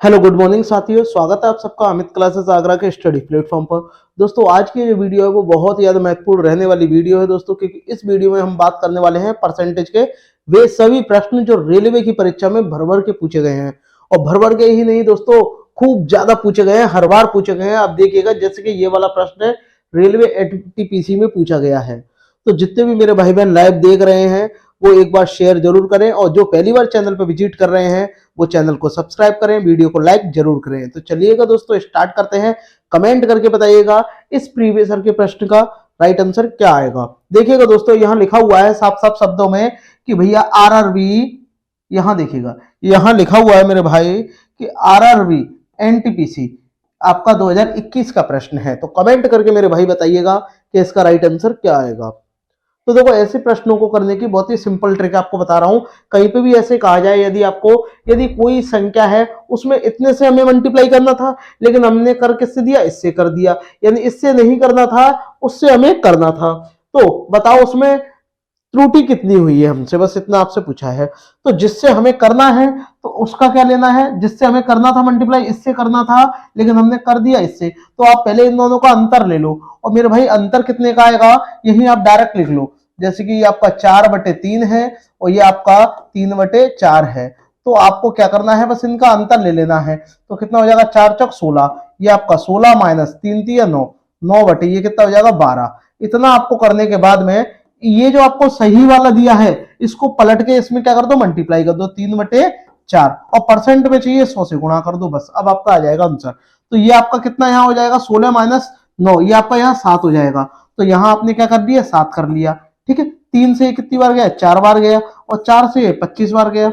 Hello good morning साथियों, स्वागत है आप सबका अमित क्लासेस आगरा के स्टडी प्लेटफॉर्म पर। दोस्तों आज की जो वीडियो है वो बहुत ही ज़्यादा महत्वपूर्ण रहने वाली वीडियो है दोस्तों, क्योंकि इस वीडियो में हम बात करने वाले हैं परसेंटेज के वे सभी प्रश्न जो रेलवे की परीक्षा में भर भर के पूछे गए हैं। और भर भर के ही नहीं दोस्तों, खूब ज्यादा पूछे गए हैं, हर बार पूछे गए हैं। आप देखिएगा जैसे कि ये वाला प्रश्न है, रेलवे एनटीपीसी में पूछा गया है। तो जितने भी मेरे भाई बहन लाइव देख रहे हैं वो एक बार शेयर जरूर करें, और जो पहली बार चैनल पर विजिट कर रहे हैं वो चैनल को सब्सक्राइब करें, वीडियो को लाइक जरूर करें। तो चलिएगा दोस्तों स्टार्ट करते हैं। कमेंट करके बताइएगा इस प्रीवियस ईयर के प्रश्न का राइट आंसर क्या आएगा। देखिएगा दोस्तों यहाँ लिखा हुआ है साफ साफ शब्दों में कि भैया आरआरबी, यहाँ देखिएगा यहाँ लिखा हुआ है मेरे भाई कि आरआरबी एनटीपीसी आपका 2021 का प्रश्न है। तो कमेंट करके मेरे भाई बताइएगा कि इसका राइट आंसर क्या आएगा। तो देखो ऐसे प्रश्नों को करने की बहुत ही सिंपल ट्रिक आपको बता रहा हूं। कहीं पे भी ऐसे कहा जाए यदि कोई संख्या है उसमें इतने से हमें मल्टीप्लाई करना था, लेकिन हमने कर किससे दिया, इससे कर दिया, यानी इससे नहीं करना था उससे हमें करना था। तो बताओ उसमें त्रुटि कितनी हुई है, हमसे बस इतना आपसे पूछा है। तो जिससे हमें करना है तो उसका क्या लेना है, जिससे हमें करना था मल्टीप्लाई इससे करना था लेकिन हमने कर दिया इससे, तो आप पहले इन दोनों का अंतर ले लो। और मेरे भाई अंतर कितने का आएगा यही आप डायरेक्ट लिख लो। जैसे कि ये आपका 4/3 है और ये आपका 3/4 है। तो आपको क्या करना है, बस इनका अंतर ले लेना है। तो कितना हो जाएगा, 4 चौक 16, ये आपका 16 माइनस 3 3 9, 9/, ये कितना हो जाएगा 12। इतना आपको करने के बाद में ये जो आपको सही वाला दिया है इसको पलट के इसमें क्या कर दो, मल्टीप्लाई कर दो 3/4, और परसेंट में चाहिए 100 से गुणा कर दो, बस अब आपका आ जाएगा आंसर। तो ये आपका कितना यहाँ हो जाएगा, 16 माइनस 9, ये आपका यहाँ 7 हो जाएगा। तो यहाँ आपने क्या कर दिया, 7 कर लिया। ठीक है, 3 से कितनी बार गया, 4 बार गया, और 4 से 25 बार गया,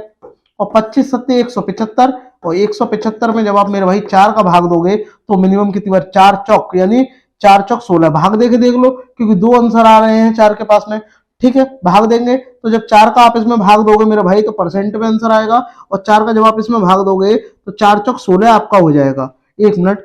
और 25 सत्ते 175, और 175 में जब आप मेरे भाई 4 का भाग दोगे तो मिनिमम कितनी बार, 4 चौक, यानी 4 चौक 16, भाग देके देख लो क्योंकि दो आंसर आ रहे हैं 4 के पास में। ठीक है, भाग देंगे तो जब 4 का आप इसमें भाग दोगे मेरे भाई तो परसेंट में आंसर आएगा, और 4 का जब आप इसमें भाग दोगे तो 4 चौक 16 आपका हो जाएगा। 1 मिनट,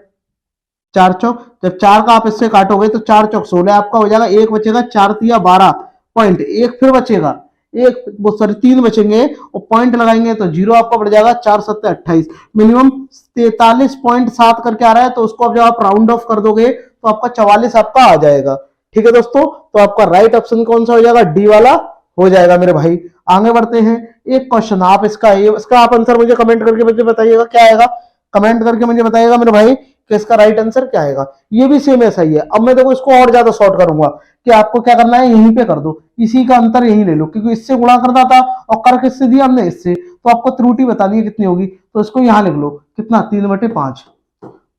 4 चौक, जब 4 का आप इससे काटोगे तो 4 चौक 16 आपका हो जाएगा। एक बचेगा, 4 तिया 12 पॉइंट, एक फिर बचेगा, एक वो सॉरी 3 बचेंगे और पॉइंट लगाएंगे तो 0 आपका बढ़ जाएगा, 4 सत्ते 28, मिनिमम 43.7 करके आ रहा है। तो उसको अब जब आप राउंड ऑफ कर दोगे तो आपका 44 आपका आ जाएगा। ठीक है दोस्तों, तो आपका राइट ऑप्शन कौन सा हो जाएगा, डी वाला हो जाएगा मेरे भाई। आगे बढ़ते हैं, एक क्वेश्चन आप इसका आप आंसर मुझे कमेंट करके मुझे बताइएगा क्या आएगा। कमेंट करके मुझे बताइएगा मेरे भाई कि इसका राइट आंसर क्या आएगा। ये भी सेम ऐसा ही है। अब मैं देखो इसको और ज्यादा शॉर्ट करूंगा कि आपको क्या करना है, यहीं पे कर दो, इसी का अंतर यहीं ले लो, क्योंकि इससे गुणा करना था और कर किससे दिया हमने, इससे। तो आपको त्रुटि बतानी है कितनी होगी, तो इसको यहां लिख लो, कितना 3/5।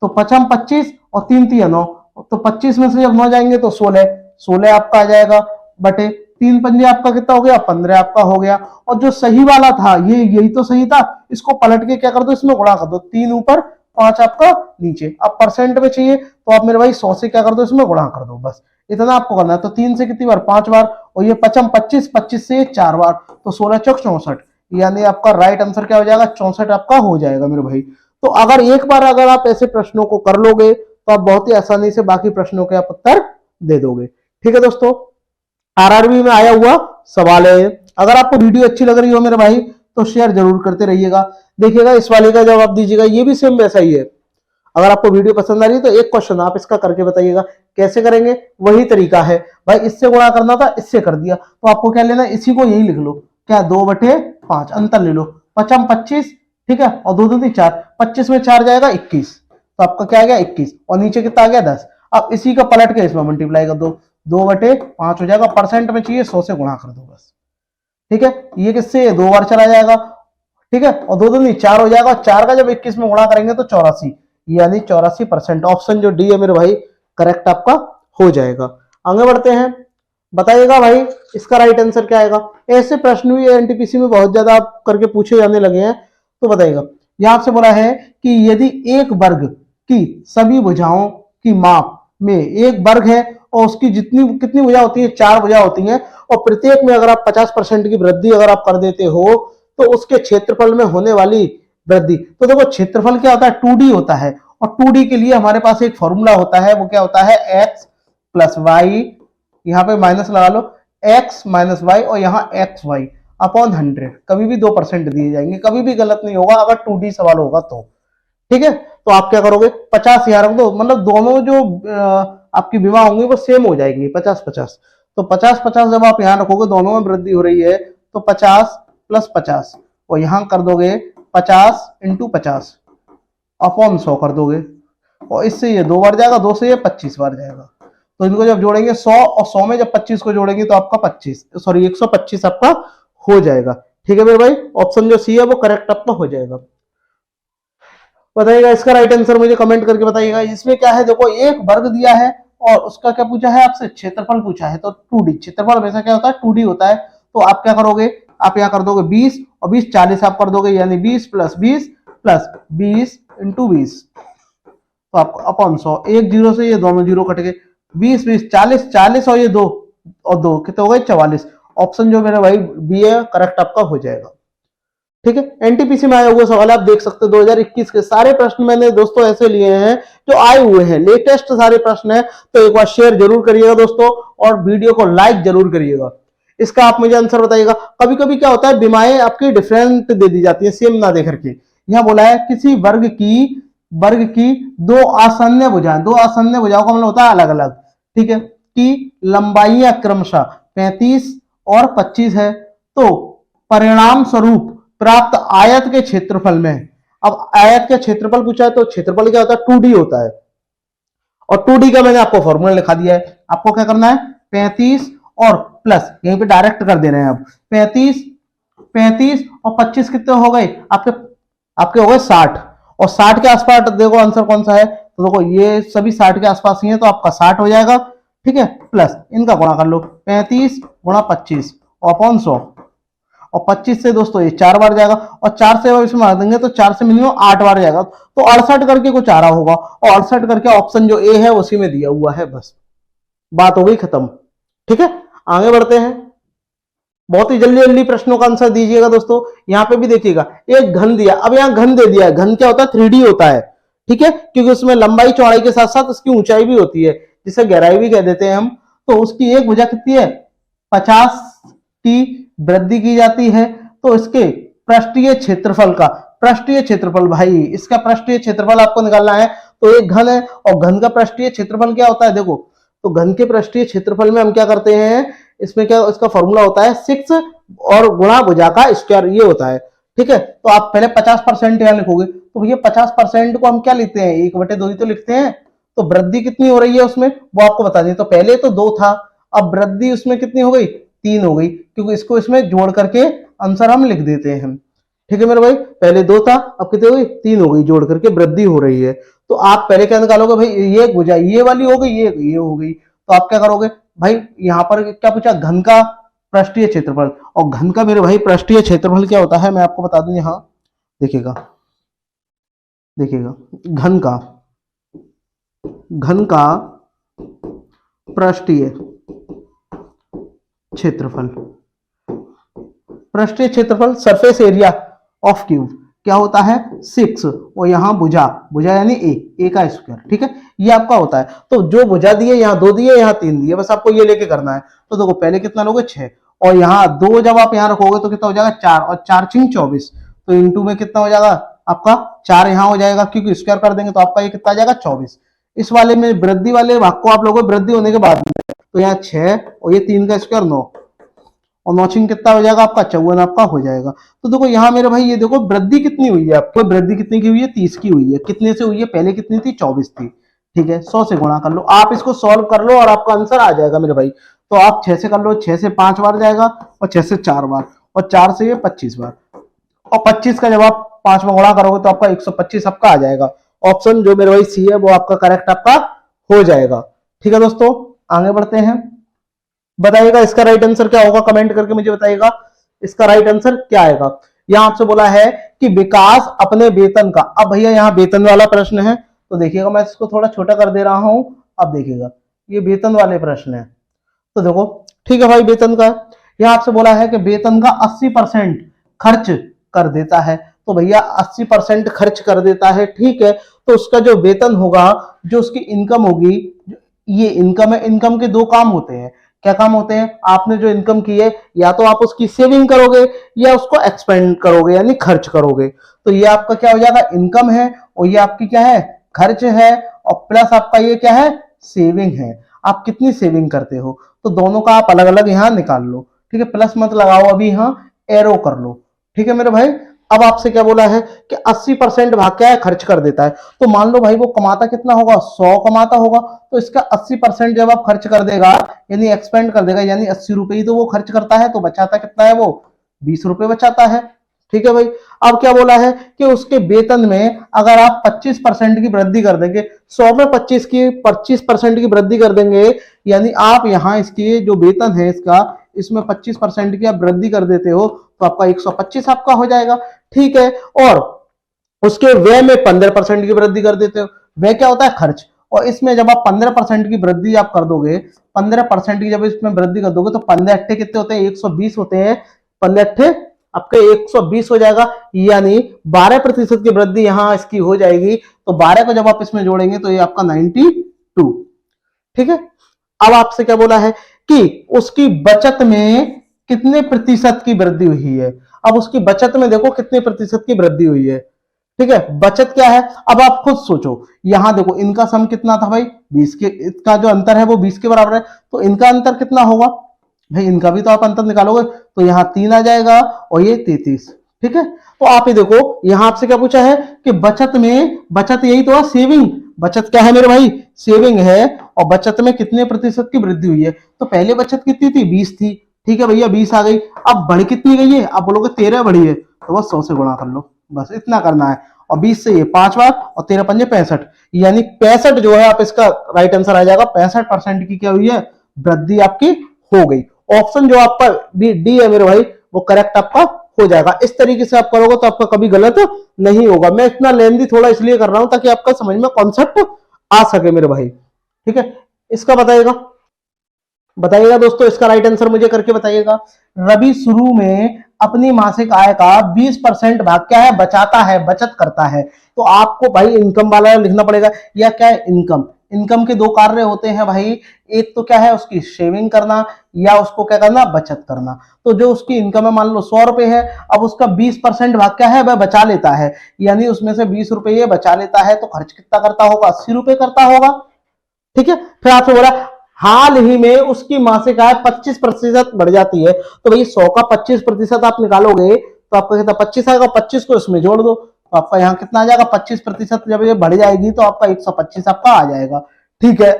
तो 5 25 और 3 3 9, तो 25 में से जब 9 जाएंगे तो 16, 16 आपका आ जाएगा बटे 3 पंजे आपका कितना हो गया, 15 आपका हो गया। और जो सही वाला था ये यही तो सही था, इसको पलट के क्या कर दो, इसमें गुणा कर दो, 3 ऊपर 5 आपका नीचे। अब परसेंट में चाहिए तो आप मेरे भाई 100 से क्या कर दो, इसमें गुणा कर दो, बस इतना आपको करना है। तो 3 से कितनी बार, 5 बार, और ये 5 25, 25 से 4 बार, तो 16 चौक 64, यानी आपका राइट आंसर क्या हो जाएगा, 64 आपका हो जाएगा मेरे भाई। तो अगर एक बार अगर आप ऐसे प्रश्नों को कर लोगे तो आप बहुत ही आसानी से बाकी प्रश्नों के आप उत्तर दे दोगे। ठीक है दोस्तों, आरआरबी में आया हुआ सवाल है। अगर आपको वीडियो अच्छी लग रही हो मेरे भाई तो शेयर जरूर करते रहिएगा। देखिएगा इस वाले का जवाब दीजिएगा, ये भी सेम वैसा ही है। अगर आपको वीडियो पसंद आ रही है तो एक क्वेश्चन आप इसका करके बताइएगा। कैसे करेंगे, वही तरीका है भाई, इससे गुणा करना था इससे कर दिया, तो आपको क्या लेना है, इसी को यही लिख लो, क्या 2/5 अंतर ले लो, 5 25, ठीक है, और 2 2 4, 25 में 4 जाएगा 21, तो आपका क्या आ गया 21, और नीचे कितना आ गया 10। अब इसी का पलट के इसमें मल्टीप्लाई कर दो, 2/5 हो जाएगा, परसेंट में चाहिए 100 से गुणा कर दो बस। ठीक है, ये किससे 2 बार चला जाएगा, ठीक है, और 2 2 4 हो जाएगा, 4 का जब 21 में गुणा करेंगे तो 84, यानी 84%। ऑप्शन जो डी है मेरे भाई करेक्ट आपका हो जाएगा। आगे बढ़ते हैं, बताइएगा भाई इसका राइट आंसर क्या आएगा। ऐसे प्रश्न भी एनटीपीसी में बहुत ज्यादा करके पूछे जाने लगे हैं। तो बताइएगा, यहां से बोला है कि यदि एक वर्ग की सभी भुजाओं की माप में एक वर्ग है और उसकी जितनी कितनी भुजा होती है, 4 भुजा होती हैं, और प्रत्येक में अगर आप 50% की वृद्धि अगर आप कर देते हो तो उसके क्षेत्रफल में होने वाली वृद्धि। तो देखो क्षेत्रफल क्या होता है, 2D होता है, और 2D के लिए हमारे पास एक फॉर्मूला होता है, वो क्या होता है, x प्लस वाई, यहाँ पे माइनस लगा लो, x माइनस वाई, और यहाँ एक्स वाई अपॉन 100। कभी भी 2% दिए जाएंगे, कभी भी गलत नहीं होगा अगर 2D सवाल होगा तो। ठीक है, तो आप क्या करोगे 50 यहाँ रख दो, मतलब दोनों जो आपकी बीमा होंगी वो सेम हो जाएंगी 50-50। तो 50-50 जब आप यहाँ रखोगे दोनों में वृद्धि हो रही है तो 50 + 50 और यहाँ कर दोगे 50 × 50 अपॉन 100 कर दोगे और इससे ये 2 बार जाएगा, 2 से ये 25 बार जाएगा। तो इनको जब जोड़ेंगे 100 और 100 में जब 25 को जोड़ेंगे तो आपका 125 आपका हो जाएगा। ठीक है मेरे भाई, ऑप्शन जो सी है वो करेक्ट आपका हो जाएगा। बताइएगा इसका राइट आंसर मुझे कमेंट करके बताइएगा। इसमें क्या है, देखो एक वर्ग दिया है और उसका क्या पूछा है आपसे, क्षेत्रफल पूछा है। तो 2D क्षेत्रफल हमेशा क्या होता है 2D होता है। तो आप क्या करोगे, आप यहाँ कर दोगे 20 और 20 40 आप कर दोगे, यानी 20 + 20 + 20 × 20 तो आपको अपॉन 100, एक जीरो से ये दोनों जीरो कट गए, 20 20 40 40 और ये 2 और 2 कितने हो गए 44। ऑप्शन जो मेरा भाई बी है करेक्ट आपका हो जाएगा। ठीक है, एनटीपीसी में आया हुआ सवाल आप देख सकते हो 2021 के सारे प्रश्न मैंने दोस्तों ऐसे लिए हैं जो आए हुए हैं, लेटेस्ट सारे प्रश्न है। तो एक बार शेयर जरूर करिएगा दोस्तों और वीडियो को लाइक जरूर करिएगा। इसका आप मुझे आंसर बताइएगा। कभी कभी क्या होता है बीमाएं आपकी डिफरेंट दे दी जाती है, सेम ना दे करके। यहां बोला है किसी वर्ग की दो आसन्न भुजाएं, दो आसन्न भुजाओं का मतलब होता है अलग अलग, ठीक है, कि लंबाइयां क्रमशः 35 और 25 है। तो परिणाम स्वरूप प्राप्त आयत के क्षेत्रफल में, अब आयत का क्षेत्रफल पूछा है तो क्षेत्रफल क्या होता है 2D होता है और 2D का मैंने आपको फॉर्मूला लिखा दिया है। आपको क्या करना है 35 और प्लस यहीं पे डायरेक्ट कर दे रहे हैं। अब 35 और 25 कितने हो गए आपके हो गए 60 और 60 के आसपास देखो आंसर कौन सा है, तो देखो ये सभी 60 के आसपास ही है तो आपका 60 हो जाएगा। ठीक है, प्लस इनका गुणा कर लो 35 × 25 अपॉन 100 और 25 से दोस्तों ये 4 बार जाएगा और 4 से इसमें मार देंगे तो 4 से मिनिमम 8 बार जाएगा, तो 68 करके कुछ आ रहा होगा और 68 करके ऑप्शन जो ए है उसी में दिया हुआ है। बस बात हो गई खत्म। ठीक है, आगे बढ़ते हैं। बहुत ही जल्दी जल्दी प्रश्नों का आंसर दीजिएगा दोस्तों। यहां पे भी देखिएगा एक घन दिया, अब यहां घन दे दिया है। घन क्या होता है 3D होता है, ठीक है, क्योंकि उसमें लंबाई चौड़ाई के साथ साथ उसकी ऊंचाई भी होती है, जिसे गहराई भी कह देते हैं हम। तो उसकी एक भुजा कितनी है 50 की वृद्धि की जाती है। तो इसके पृष्ठीय क्षेत्रफल का, पृष्ठीय क्षेत्रफल भाई इसका पृष्ठीय क्षेत्रफल आपको निकालना है। तो एक घन है और घन का पृष्ठीय क्षेत्रफल क्या होता है, देखो तो घन के पृष्ठीय क्षेत्रफल में हम क्या करते हैं, इसमें क्या इसका फॉर्मूला होता है 6 और गुणा भुजा का स्क्वायर, ये होता है। ठीक है, तो आप पहले 50% यहां लिखोगे तो भैया 50% को हम क्या लिखते हैं 1/2 ही तो लिखते हैं। तो वृद्धि कितनी हो रही है उसमें वो आपको बता दें। तो पहले तो 2 था, अब वृद्धि उसमें कितनी हो गई 3 हो गई, क्योंकि इसको इसमें जोड़ करके आंसर हम लिख देते हैं। ठीक है मेरे भाई, पहले 2 था अब कितनी हो गई 3 हो गई, जोड़ करके वृद्धि हो रही है। तो आप पहले क्या निकालोगे भाई, ये एक भुजा ये वाली हो गई, ये हो गई। तो आप क्या करोगे भाई, यहां पर क्या पूछा घन का पृष्ठीय क्षेत्रफल, और घन का मेरे भाई पृष्ठीय क्षेत्रफल क्या होता है मैं आपको बता दूं। यहां देखिएगा घन का पृष्ठीय क्षेत्रफल सरफेस एरिया ऑफ क्यूब क्या होता है 6 और यहाँ भुजा यानी ए का स्क्वायर। ठीक है, ये आपका होता है। तो जो भुजा दिए यहाँ 2 दिए यहाँ 3 दिए, बस आपको ये लेके करना है। तो देखो पहले कितना लोगे 6 और यहाँ 2 जब आप यहाँ रखोगे तो कितना हो जाएगा 4 और 4 × 24 तो इंटू में कितना हो जाएगा आपका 4 यहाँ हो जाएगा, क्योंकि स्क्वायर कर देंगे तो आपका ये कितना आ जाएगा 24। इस वाले में वृद्धि वाले भाग को आप लोगों वृद्धि होने के बाद में तो यहाँ 6 और ये 3 का स्क्वायर 9 और 9 कितना हो जाएगा आपका 54 आपका हो जाएगा। तो देखो यहाँ मेरे भाई ये देखो वृद्धि कितनी हुई है आपको, वृद्धि कितनी की हुई है 30 की हुई है। कितने से हुई है, पहले कितनी थी 24 थी। ठीक है, 100 से गुणा कर लो, आप इसको सॉल्व कर लो और आपका आंसर आ जाएगा मेरे भाई। तो आप 6 से कर लो, 6 से 5 बार जाएगा और 6 से 4 बार और 4 से ये 25 बार और 25 का जब आप 5 में गुणा करोगे तो आपका 125 आपका आ जाएगा। ऑप्शन जो मेरे भाई सी है वो आपका करेक्ट आपका हो जाएगा। ठीक है दोस्तों, आगे बढ़ते हैं। बताइएगा इसका राइट आंसर क्या होगा, कमेंट करके मुझे बताइएगा इसका राइट आंसर क्या आएगा। यहां आपसे बोला है कि विकास अपने वेतन का, अब भैया यहाँ वेतन वाला प्रश्न है तो देखिएगा मैं इसको थोड़ा छोटा कर दे रहा हूं। अब देखिएगा ये वेतन वाले प्रश्न है तो देखो ठीक है भाई, वेतन का यहां आपसे बोला है कि वेतन का 80% खर्च कर देता है। तो भैया 80% खर्च कर देता है, ठीक है, तो उसका जो वेतन होगा, जो उसकी इनकम होगी, ये इनकम है। इनकम के 2 काम होते हैं। क्या काम होते हैं, आपने जो इनकम की है या तो आप उसकी सेविंग करोगे या उसको एक्सपेंड करोगे यानी खर्च करोगे। तो ये आपका क्या हो जाएगा इनकम है और ये आपकी क्या है, खर्च है, और प्लस आपका ये क्या है, सेविंग है। आप कितनी सेविंग करते हो, तो दोनों का आप अलग अलग यहां निकाल लो, ठीक है। प्लस मत लगाओ, अभी यहां एरो कर लो, ठीक है मेरे भाई। अब आपसे क्या बोला है कि 80% भाग क्या है, खर्च कर देता है। तो मान लो भाई वो कमाता कितना होगा, 100 कमाता होगा, तो इसका 80% जब आप खर्च कर देगा, यानी एक्सपेंड कर देगा, यानी 80 रुपए ही तो वो खर्च करता है, तो बचाता कितना है वो, 20 रुपए बचाता है, ठीक है भाई। अब क्या बोला है कि उसके वेतन में अगर आप 25% की वृद्धि कर देंगे, 100 में 25% की वृद्धि कर देंगे, यानी आप यहां इसकी जो वेतन है इसका, इसमें 25% की आप वृद्धि कर देते हो, तो आपका 125 आपका हो जाएगा, ठीक है। और उसके व्यय में 15% की वृद्धि कर देते हो, व्यय क्या होता है, खर्च। और इसमें जब आप 15% की वृद्धि आप कर दोगे, 15% की जब इसमें वृद्धि कर दोगे, तो 15 अट्ठे कितने होते हैं, 120 होते हैं, 15 अट्ठे आपके 120 हो जाएगा, यानी 12% की वृद्धि यहां इसकी हो जाएगी। तो 12 को जब आप इसमें जोड़ेंगे तो ये आपका 92, ठीक है। अब आपसे क्या बोला है कि उसकी बचत में कितने प्रतिशत की वृद्धि हुई है। अब उसकी बचत में देखो कितने प्रतिशत की वृद्धि हुई है, ठीक है। बचत क्या है, अब आप खुद सोचो, यहां देखो इनका सम कितना था भाई, 20 के, इसका जो अंतर है वो 20 के बराबर है, तो इनका अंतर कितना होगा भाई, इनका भी तो आप अंतर निकालोगे, तो यहाँ 3 आ जाएगा और ये 33, ठीक है। तो आप ये देखो, यहां आपसे क्या पूछा है कि बचत में, बचत यही तो है, सेविंग, बचत क्या है मेरे भाई, सेविंग है, और बचत में कितने प्रतिशत की वृद्धि हुई है। तो पहले बचत कितनी थी, 20 थी, ठीक है भैया, 20 आ गई। अब बढ़ कितनी गई है, आप बोलोगे 13 बढ़ी है, तो बस 100 से गुणा कर लो, बस इतना करना है। और 20 से ये 5 बार, और 13 पंजे 65, यानी 65 जो है, आप इसका राइट आंसर आ जाएगा, 65% की क्या हुई है, वृद्धि आपकी हो गई। ऑप्शन जो आपका डी है मेरे भाई, वो करेक्ट आपका हो जाएगा। इस तरीके से आप करोगे तो आपका कभी गलत नहीं होगा। मैं इतना लेंदी थोड़ा इसलिए कर रहा हूं ताकि आपका समझ में कॉन्सेप्ट आ सके मेरे भाई, ठीक है। इसका बताइएगा, बताइएगा दोस्तों, इसका राइट आंसर मुझे करके बताइएगा। रवि शुरू में अपनी मासिक आय का 20% भाग क्या है, बचाता है, बचत करता है। तो आपको भाई इनकम वाला लिखना पड़ेगा, या क्या है, इनकम। इनकम के दो कार्य होते हैं भाई, एक तो क्या है उसकी सेविंग करना, या उसको क्या करना, बचत करना। तो जो उसकी इनकम है, मान लो 100 रुपए है, अब उसका 20% भाग क्या है, वह बचा लेता है, यानी उसमें से 20 रुपए ये बचा लेता है, तो खर्च कितना करता होगा, 80 रुपए करता होगा, ठीक है। फिर आपसे बोला हाल ही में उसकी मासिक आय 25% बढ़ जाती है, तो भाई 100 का 25% आप निकालोगे तो आपका कितना, 25 आएगा, 25 को इसमें जोड़ दो, तो आपका यहाँ कितना आ जाएगा, 25% जब ये बढ़ जाएगी तो आपका 125 आपका आ जाएगा, ठीक है।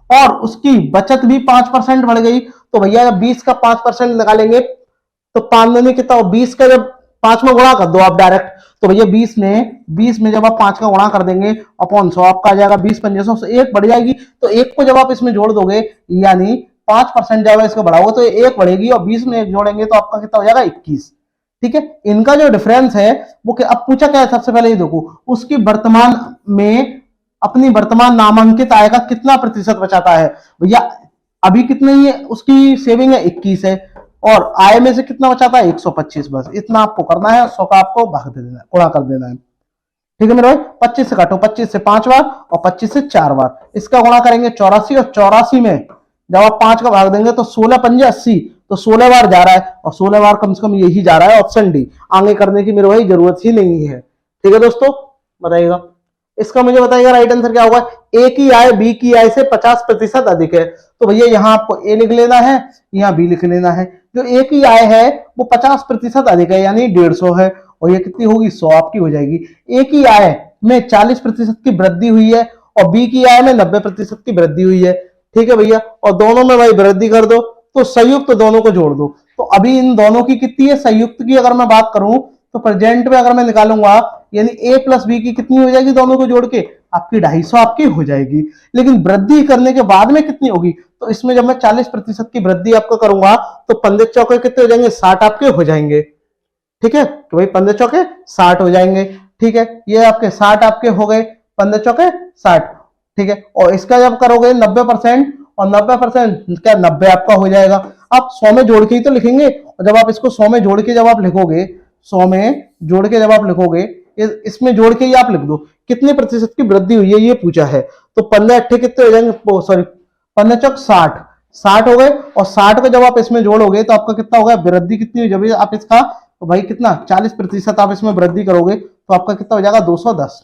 और उसकी बचत भी 5% बढ़ गई, तो भैया 20 का 5% निकालेंगे तो 5 में कितना हो, 20 का जब 5 में गुणा कर दो आप डायरेक्ट, तो भैया 20 में जब आप 5 का गुणा कर देंगे अपॉन 100, आपका आ जाएगा 20 पंजे 100, एक बढ़ जाएगी, तो एक को जब आप इसमें जोड़ दोगे, यानी 5% जब इसको बढ़ाओगे तो एक बढ़ेगी, और 20 में एक जोड़ेंगे तो आपका कितना हो जाएगा, 21, ठीक है। इनका जो डिफरेंस है वो अब पूछा क्या है, सबसे पहले ये देखो, उसकी वर्तमान में अपनी वर्तमान नामांकित आय का कितना प्रतिशत बचाता है। भैया अभी कितनी है उसकी सेविंग है, 21 है, और आय में से कितना बचाता है, 125, बस इतना आपको करना है, 100 का आपको भाग दे देना है, गुणा कर देना है, ठीक है मेरे भाई। 25 से काटो, 25 से 5 बार और 25 से 4 बार, इसका गुणा करेंगे 84, और 84 में जब आप 5 का भाग देंगे तो 16 पंजे 80, तो 16 बार जा रहा है, और 16 बार कम से कम यही जा रहा है, ऑप्शन डी। आगे करने की मेरे भाई जरूरत ही नहीं है, ठीक है दोस्तों। बताइएगा, इसका मुझे बताइएगा राइट आंसर क्या होगा। ए की आय बी की आय से 50% अधिक है, तो भैया यहां आपको ए लिख लेना है, यहां बी लिख लेना है। जो ए की आय है वो 50% अधिक है, यानी 150 है, और ये कितनी होगी, 100 आपकी हो जाएगी। ए की आय में 40% की वृद्धि हुई है, और बी की आय में 90% की वृद्धि हुई है, ठीक है भैया। और दोनों में भाई वृद्धि कर दो, तो संयुक्त दोनों को जोड़ दो। तो अभी इन दोनों की कितनी है, संयुक्त की अगर मैं बात करूं तो प्रेजेंट में अगर मैं निकालूंगा, यानी ए प्लस बी की कितनी हो जाएगी, दोनों को जोड़ के आपकी 250 आपकी हो जाएगी। लेकिन वृद्धि करने के बाद में कितनी होगी, तो इसमें जब मैं 40% की वृद्धि आपको करूंगा तो 15 चौके कितने हो जाएंगे, 60 आपके हो जाएंगे, ठीक है। तो भाई 15 चौके 60 हो जाएंगे, ठीक है। ये आपके 60 आपके हो गए, 15 चौके 60, ठीक है। और इसका जब करोगे 90%, और 90% क्या 90 आपका हो जाएगा। आप 100 में जोड़ के ही तो लिखेंगे, और जब आप इसको 100 में जोड़ के जब आप लिखोगे, 100 में जोड़ के जब आप लिखोगे, इसमें जोड़ के ही आप लिख दो कितने प्रतिशत की वृद्धि हुई है, ये पूछा है। तो 15 अट्ठे कितने हो जाएंगे, सॉरी 15 चौक 60, 60 हो गए, और 60 को जब आप इसमें जोड़ोगे तो आपका कितना होगा, वृद्धि कितनी हुई, जब आप इसका तो भाई कितना 40% आप इसमें वृद्धि करोगे तो आपका कितना हो जाएगा, 210,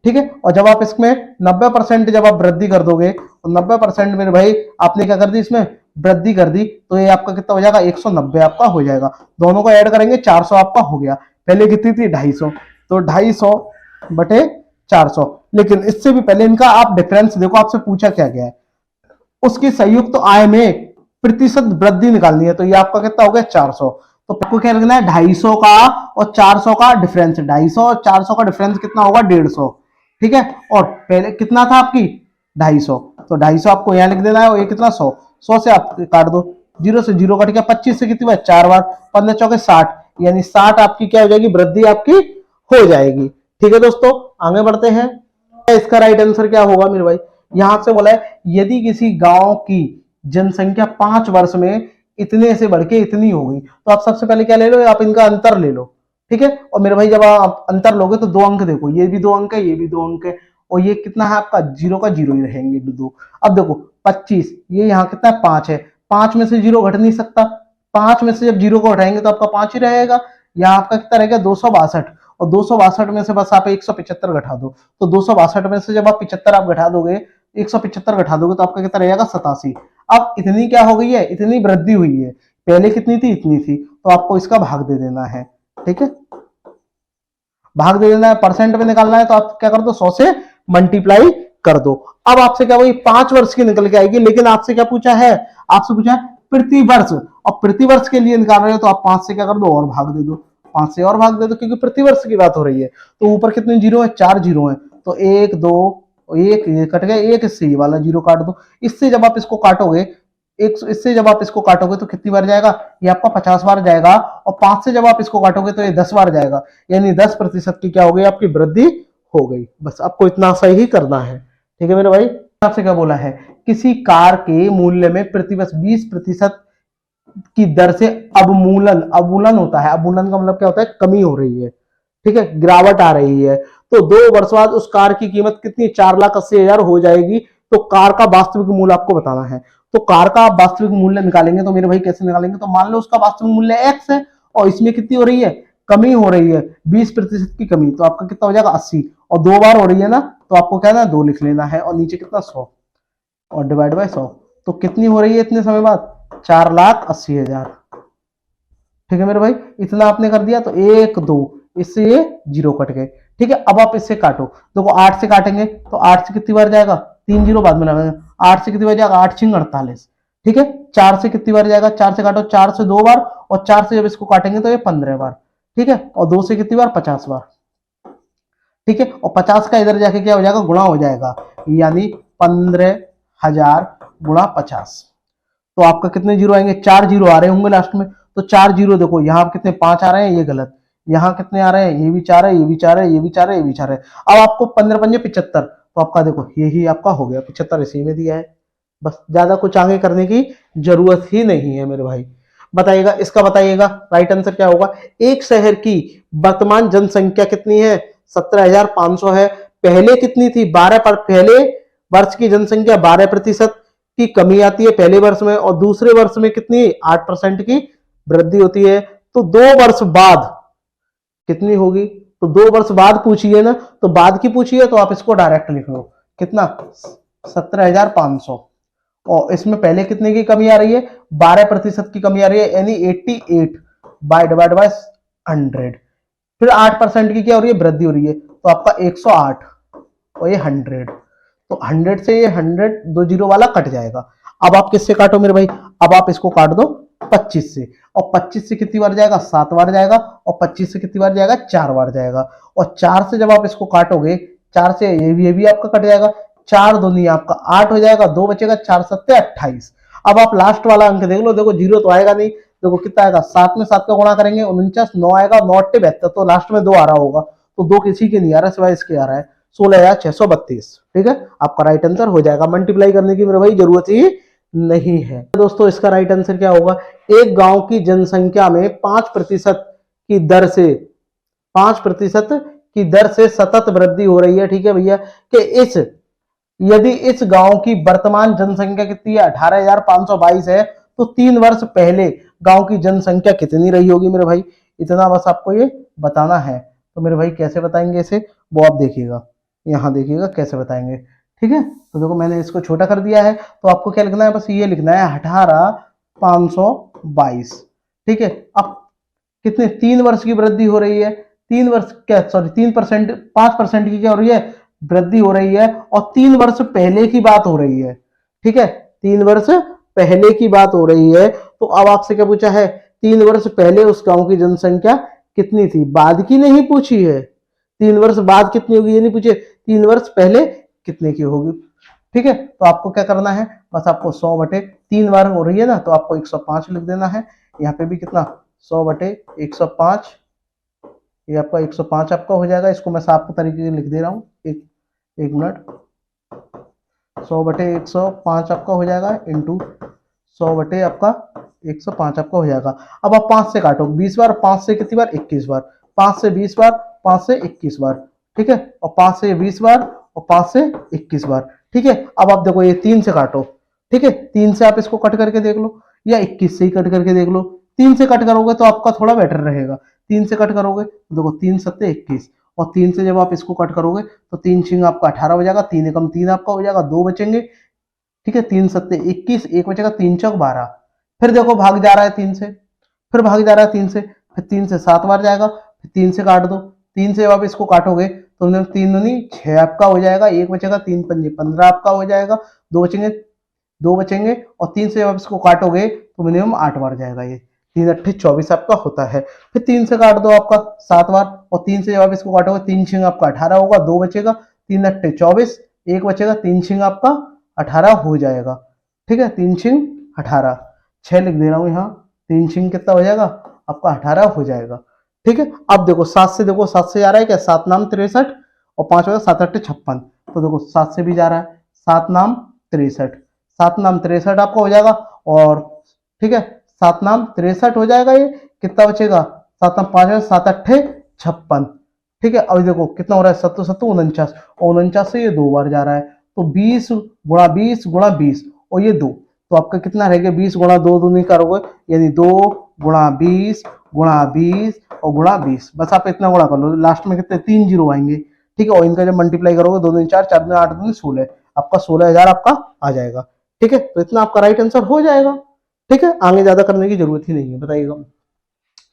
ठीक है। और जब आप इसमें 90% जब आप वृद्धि कर दोगे तो 90% में भाई आपने क्या कर दी, इसमें वृद्धि कर दी, तो ये आपका कितना हो जाएगा, 190 आपका हो जाएगा। दोनों को ऐड करेंगे 400 आपका हो गया। पहले कितनी थी, 250, तो 250/400। लेकिन इससे भी पहले इनका आप डिफरेंस देखो, आपसे पूछा क्या गया है, उसकी संयुक्त आय में प्रतिशत वृद्धि निकालनी है। तो ये आपका कितना हो गया, 400। तो आपको क्या रखना है, 250 का और 400 का डिफरेंस। 250 और 400 का डिफरेंस कितना होगा, 150, ठीक है। और पहले कितना था आपकी, 250, तो 250 आपको यहां लिख देना है। और ये कितना, 100 से आप काट दो, 0 से 0 कट गया, 25 से कितनी बार, 4 बार, 15 चौके 60, यानी 60 आपकी क्या हो जाएगी, वृद्धि आपकी हो जाएगी। ठीक है दोस्तों, आगे बढ़ते हैं। इसका राइट आंसर क्या होगा मेरे भाई, यहां से बोला है यदि किसी गांव की जनसंख्या 5 वर्ष में इतने से बढ़ के इतनी होगी, तो आप सबसे पहले क्या ले लो, आप इनका अंतर ले लो, ठीक है। और मेरे भाई जब आप अंतर लोगे तो 2 अंक देखो, ये भी 2 अंक है, ये भी 2 अंक है, और ये कितना है आपका, 0 का 0 ही रहेंगे 2। अब देखो 25, ये यहाँ कितना है, 5 है, 5 में से 0 घट नहीं सकता, 5 में से जब 0 को घटाएंगे तो आपका 5 ही रहेगा। यहाँ आपका कितना रहेगा, 262, और 262 में से बस आप 175 घटा दो, तो 262 में से जब आप 75 आप घटा दोगे, 175 घटा दोगे, तो आपका कितना रहेगा, 87। अब इतनी क्या हो गई है, इतनी वृद्धि हुई है, पहले कितनी थी, इतनी थी, तो आपको इसका भाग दे देना है, ठीक है, भाग दे देना है। परसेंट में निकालना है तो आप क्या कर दो, 100 से मल्टीप्लाई कर दो। अब आपसे क्या, वही 5 वर्ष की निकल के आएगी, लेकिन आपसे क्या पूछा है, आपसे पूछा है प्रति वर्ष, और प्रति वर्ष के लिए निकाल रहे हो तो आप 5 से क्या कर दो, और भाग दे दो, 5 से और भाग दे दो, क्योंकि प्रति वर्ष की बात हो रही है। तो ऊपर कितने जीरो है, 4 जीरो है, तो 1 2 1 ये कट गया, एक इससे ये वाला 0 काट दो। इससे जब आप इसको काटोगे, इससे जब आप इसको काटोगे तो कितनी बार जाएगा, ये आपका 50 बार जाएगा, और 5 से जब आप इसको काटोगे तो ये 10 बार जाएगा, यानी 10% की क्या हो गई, आपकी वृद्धि हो गई। बस आपको इतना सही ही करना है, ठीक है मेरे भाई। आपसे क्या बोला है, किसी कार के मूल्य में प्रतिवर्ष 20% की दर से अवमूलन, अवमूलन होता है, अवमूलन का मतलब क्या होता है, कमी हो रही है, ठीक है, गिरावट आ रही है, तो 2 वर्ष बाद उस कार की कीमत कितनी, 4,80,000 हो जाएगी। तो कार का वास्तविक मूल्य आपको बताना है। तो कार का आप वास्तविक मूल्य निकालेंगे तो मेरे भाई कैसे निकालेंगे, तो मान लो उसका वास्तविक मूल्य x है, और इसमें कितनी हो रही है, कमी हो रही है, 20% की कमी, तो आपका कितना हो जाएगा, 80, और 2 बार हो रही है ना, तो आपको क्या है, 2 लिख लेना है, और नीचे कितना, 100, और डिवाइड बाय 100, तो कितनी हो रही है इतने समय बाद, 4,80,000। ठीक है मेरे भाई, इतना आपने कर दिया, तो 1 2, इससे ये 0 कट गए, ठीक है। अब आप इससे काटो, देखो 8 से काटेंगे तो 8 से कितनी बार जाएगा, 3 0 बाद में लगाएंगे, 8 से कितनी बार जाएगा, 8 6 48, ठीक है। 4 से कितनी बार जाएगा, 4 से काटो, 4 से 2 बार, और 4 से जब इसको काटेंगे तो ये 15 बार, ठीक है। और 2 से कितनी बार, 50 बार, ठीक है। और 50 का इधर जाके क्या हो जाएगा, गुणा हो जाएगा, यानी 15,000 गुणा 50, तो आपका कितने जीरो आएंगे, 4 जीरो आ रहे होंगे लास्ट में, तो 4 जीरो देखो यहाँ कितने 5 आ रहे हैं, ये गलत, यहाँ कितने आ रहे हैं, ये भी 4 है, ये भी 4 है, ये भी 4 है, ये भी 4 है। अब आपको 15 पंजे 75, तो आपका देखो यही आपका हो गया, 75 इसी में दिया है। बस ज्यादा कुछ आगे करने की जरूरत ही नहीं है मेरे भाई। बताइएगा इसका, बताइएगा राइट आंसर क्या होगा। एक शहर की वर्तमान जनसंख्या कितनी है, 17,500 है। पहले कितनी थी, 12 पर, पहले वर्ष की जनसंख्या 12% की कमी आती है पहले वर्ष में, और दूसरे वर्ष में कितनी, 8% की वृद्धि होती है। तो 2 वर्ष बाद कितनी होगी, तो 2 वर्ष बाद पूछिए ना, तो बाद की पूछिए तो आप इसको डायरेक्ट लिख लो, कितना, 17,500, और इसमें पहले कितने की कमी आ रही है, 12% की कमी आ रही है, यानी 88 बाय डिवाइड बाय 100, फिर 8% की क्या हो रही है, वृद्धि हो रही है, तो आपका 108, और ये 100, तो 100 से ये 100 2 जीरो वाला कट जाएगा। अब आप किससे काटो मेरे भाई, अब आप इसको काट दो 25 से, और 25 से कितनी बार जाएगा, 7 बार जाएगा, और 25 से कितनी बार जाएगा, 4 बार जाएगा, और 4 से जब आप इसको काटोगे, 4 से ये भी आपका कट जाएगा, 4 दूनी आपका 8 हो जाएगा, 2 बचेगा, 4 सत्ते 28। अब आप लास्ट वाला अंक देख लो, देखो जीरो तो आएगा नहीं, देखो कितना आएगा, 7 में 7 का गुणा करेंगे 49, 9 आएगा, 9 8 72, तो लास्ट में 2 आ रहा होगा, तो 2 किसी के नहीं आ रहा सिवाय इसके आ रहा है, 16,632, ठीक है, आपका राइट आंसर हो जाएगा। मल्टीप्लाई करने की मेरे भाई जरूरत ही नहीं है। दोस्तों इसका राइट आंसर क्या होगा, एक गांव की जनसंख्या में 5% की दर से 5% की दर से सतत वृद्धि हो रही है, ठीक है भैया, कि यदि इस गांव की वर्तमान जनसंख्या कितनी है, 18,522 है, तो 3 वर्ष पहले गांव की जनसंख्या कितनी रही होगी मेरे भाई, इतना बस आपको ये बताना है। तो मेरे भाई कैसे बताएंगे इसे, वो आप देखिएगा। यहाँ देखिएगा कैसे बताएंगे। ठीक है, तो देखो मैंने इसको छोटा कर दिया है, तो आपको क्या लिखना है, बस ये लिखना है 18,522। ठीक है, अब कितने 3 वर्ष की वृद्धि हो रही है, 3 वर्ष क्या सॉरी 3%, 5% की क्या हो रही है, वृद्धि हो रही है, और 3 वर्ष पहले की बात हो रही है। ठीक है, 3 वर्ष पहले की बात हो रही है। तो अब आपसे क्या पूछा है, 3 वर्ष पहले उस गांव की जनसंख्या कितनी थी, बाद की नहीं पूछी है। 3 वर्ष बाद कितनी होगी ये नहीं पूछे, 3 वर्ष पहले कितने की होगी। ठीक है, तो आपको क्या करना है, बस आपको 100/3 बार हो रही है ना, तो आपको 105 लिख देना है। यहाँ पे भी कितना 100/105, ये आपका 105 आपका हो जाएगा। इसको मैं साफ तरीके से लिख दे रहा हूँ, एक मिनट। 100/105 आपका हो जाएगा, इंटू 100 आपका 105 आपका हो जाएगा। अब आप 5 से काटो 20 बार, 5 से कितनी बार 21 बार, 5 से 20 बार, 5 से 21 बार। ठीक है, और 5 से 20 बार और 5 से 21 बार। ठीक है, अब आप देखो ये 3 से काटो। ठीक है, 3 से आप इसको कट करके देख लो, या 21 से ही कट करके देख लो। 3 से कट करोगे तो आपका थोड़ा बेटर रहेगा। 3 से कट करोगे तो देखो 3 सत्ते 21, और 3 से जब आप इसको कट करोगे तो 3 छिंग आपका 18 हो जाएगा, 3 एकम 3 आपका हो जाएगा, 2 बचेंगे। ठीक है, 3 सत्ते 21, 1 बचेगा, 3 चौक 12। फिर देखो भाग जा रहा है 3 से, फिर भाग जा रहा है 3 से, फिर 3 से 7 बार जाएगा, फिर 3 से काट दो। 3 से आप इसको काटोगे तो 3 दूनी 6 आपका हो जाएगा, 1 बचेगा, 3 पंजे 15 आपका हो जाएगा, 2 बचेंगे, और 3 से आप इसको काटोगे तो मिनिमम 8 बार जाएगा। ये 3 अट्ठे 24 आपका होता है। फिर 3 से काट दो आपका 7 बार, और 3 से जब आप इसको काटोगे 3 छिंग आपका 18 होगा, 2 बचेगा, 3 अट्ठे 24, 1 बचेगा, 3 छिंग आपका 18 हो जाएगा। ठीक है, 3 छिंग 18, 6 लिख दे रहा हूं यहाँ, 3 छिंग कितना हो जाएगा आपका 18 हो जाएगा। ठीक है, अब देखो 7 से, देखो 7 से जा रहा है क्या, 7 नाम 63, और 5 होगा 7 अट्ठे 56, तो देखो 7 से भी जा रहा है, 7 नाम 63, 7 नाम 63 आपका हो जाएगा। और ठीक है, 7 नाम 63 हो जाएगा, ये कितना बचेगा, 7 नाम 5 7 अट्ठे 56। ठीक है, अभी देखो कितना हो रहा है, 7 7 49, और 49 से ये 2 बार जा रहा है, तो 20 गुणा 20 गुणा 20, और ये 2, तो आपका कितना रहेगा, 20 गुणा 2 दूनी करोगे, यानी 2 गुणा 20 गुणा 20 और गुणा 20, बस आप इतना गुणा कर लो, लास्ट में कितने 3 जीरो आएंगे। ठीक है, और इनका जब मल्टीप्लाई करोगे 2 दूनी 4, 4 दूनी 8 दूनी 16, आपका 16,000 आपका आ जाएगा। ठीक है, तो इतना आपका राइट आंसर हो जाएगा। ठीक है, आगे ज्यादा करने की जरूरत ही नहीं है। बताइएगा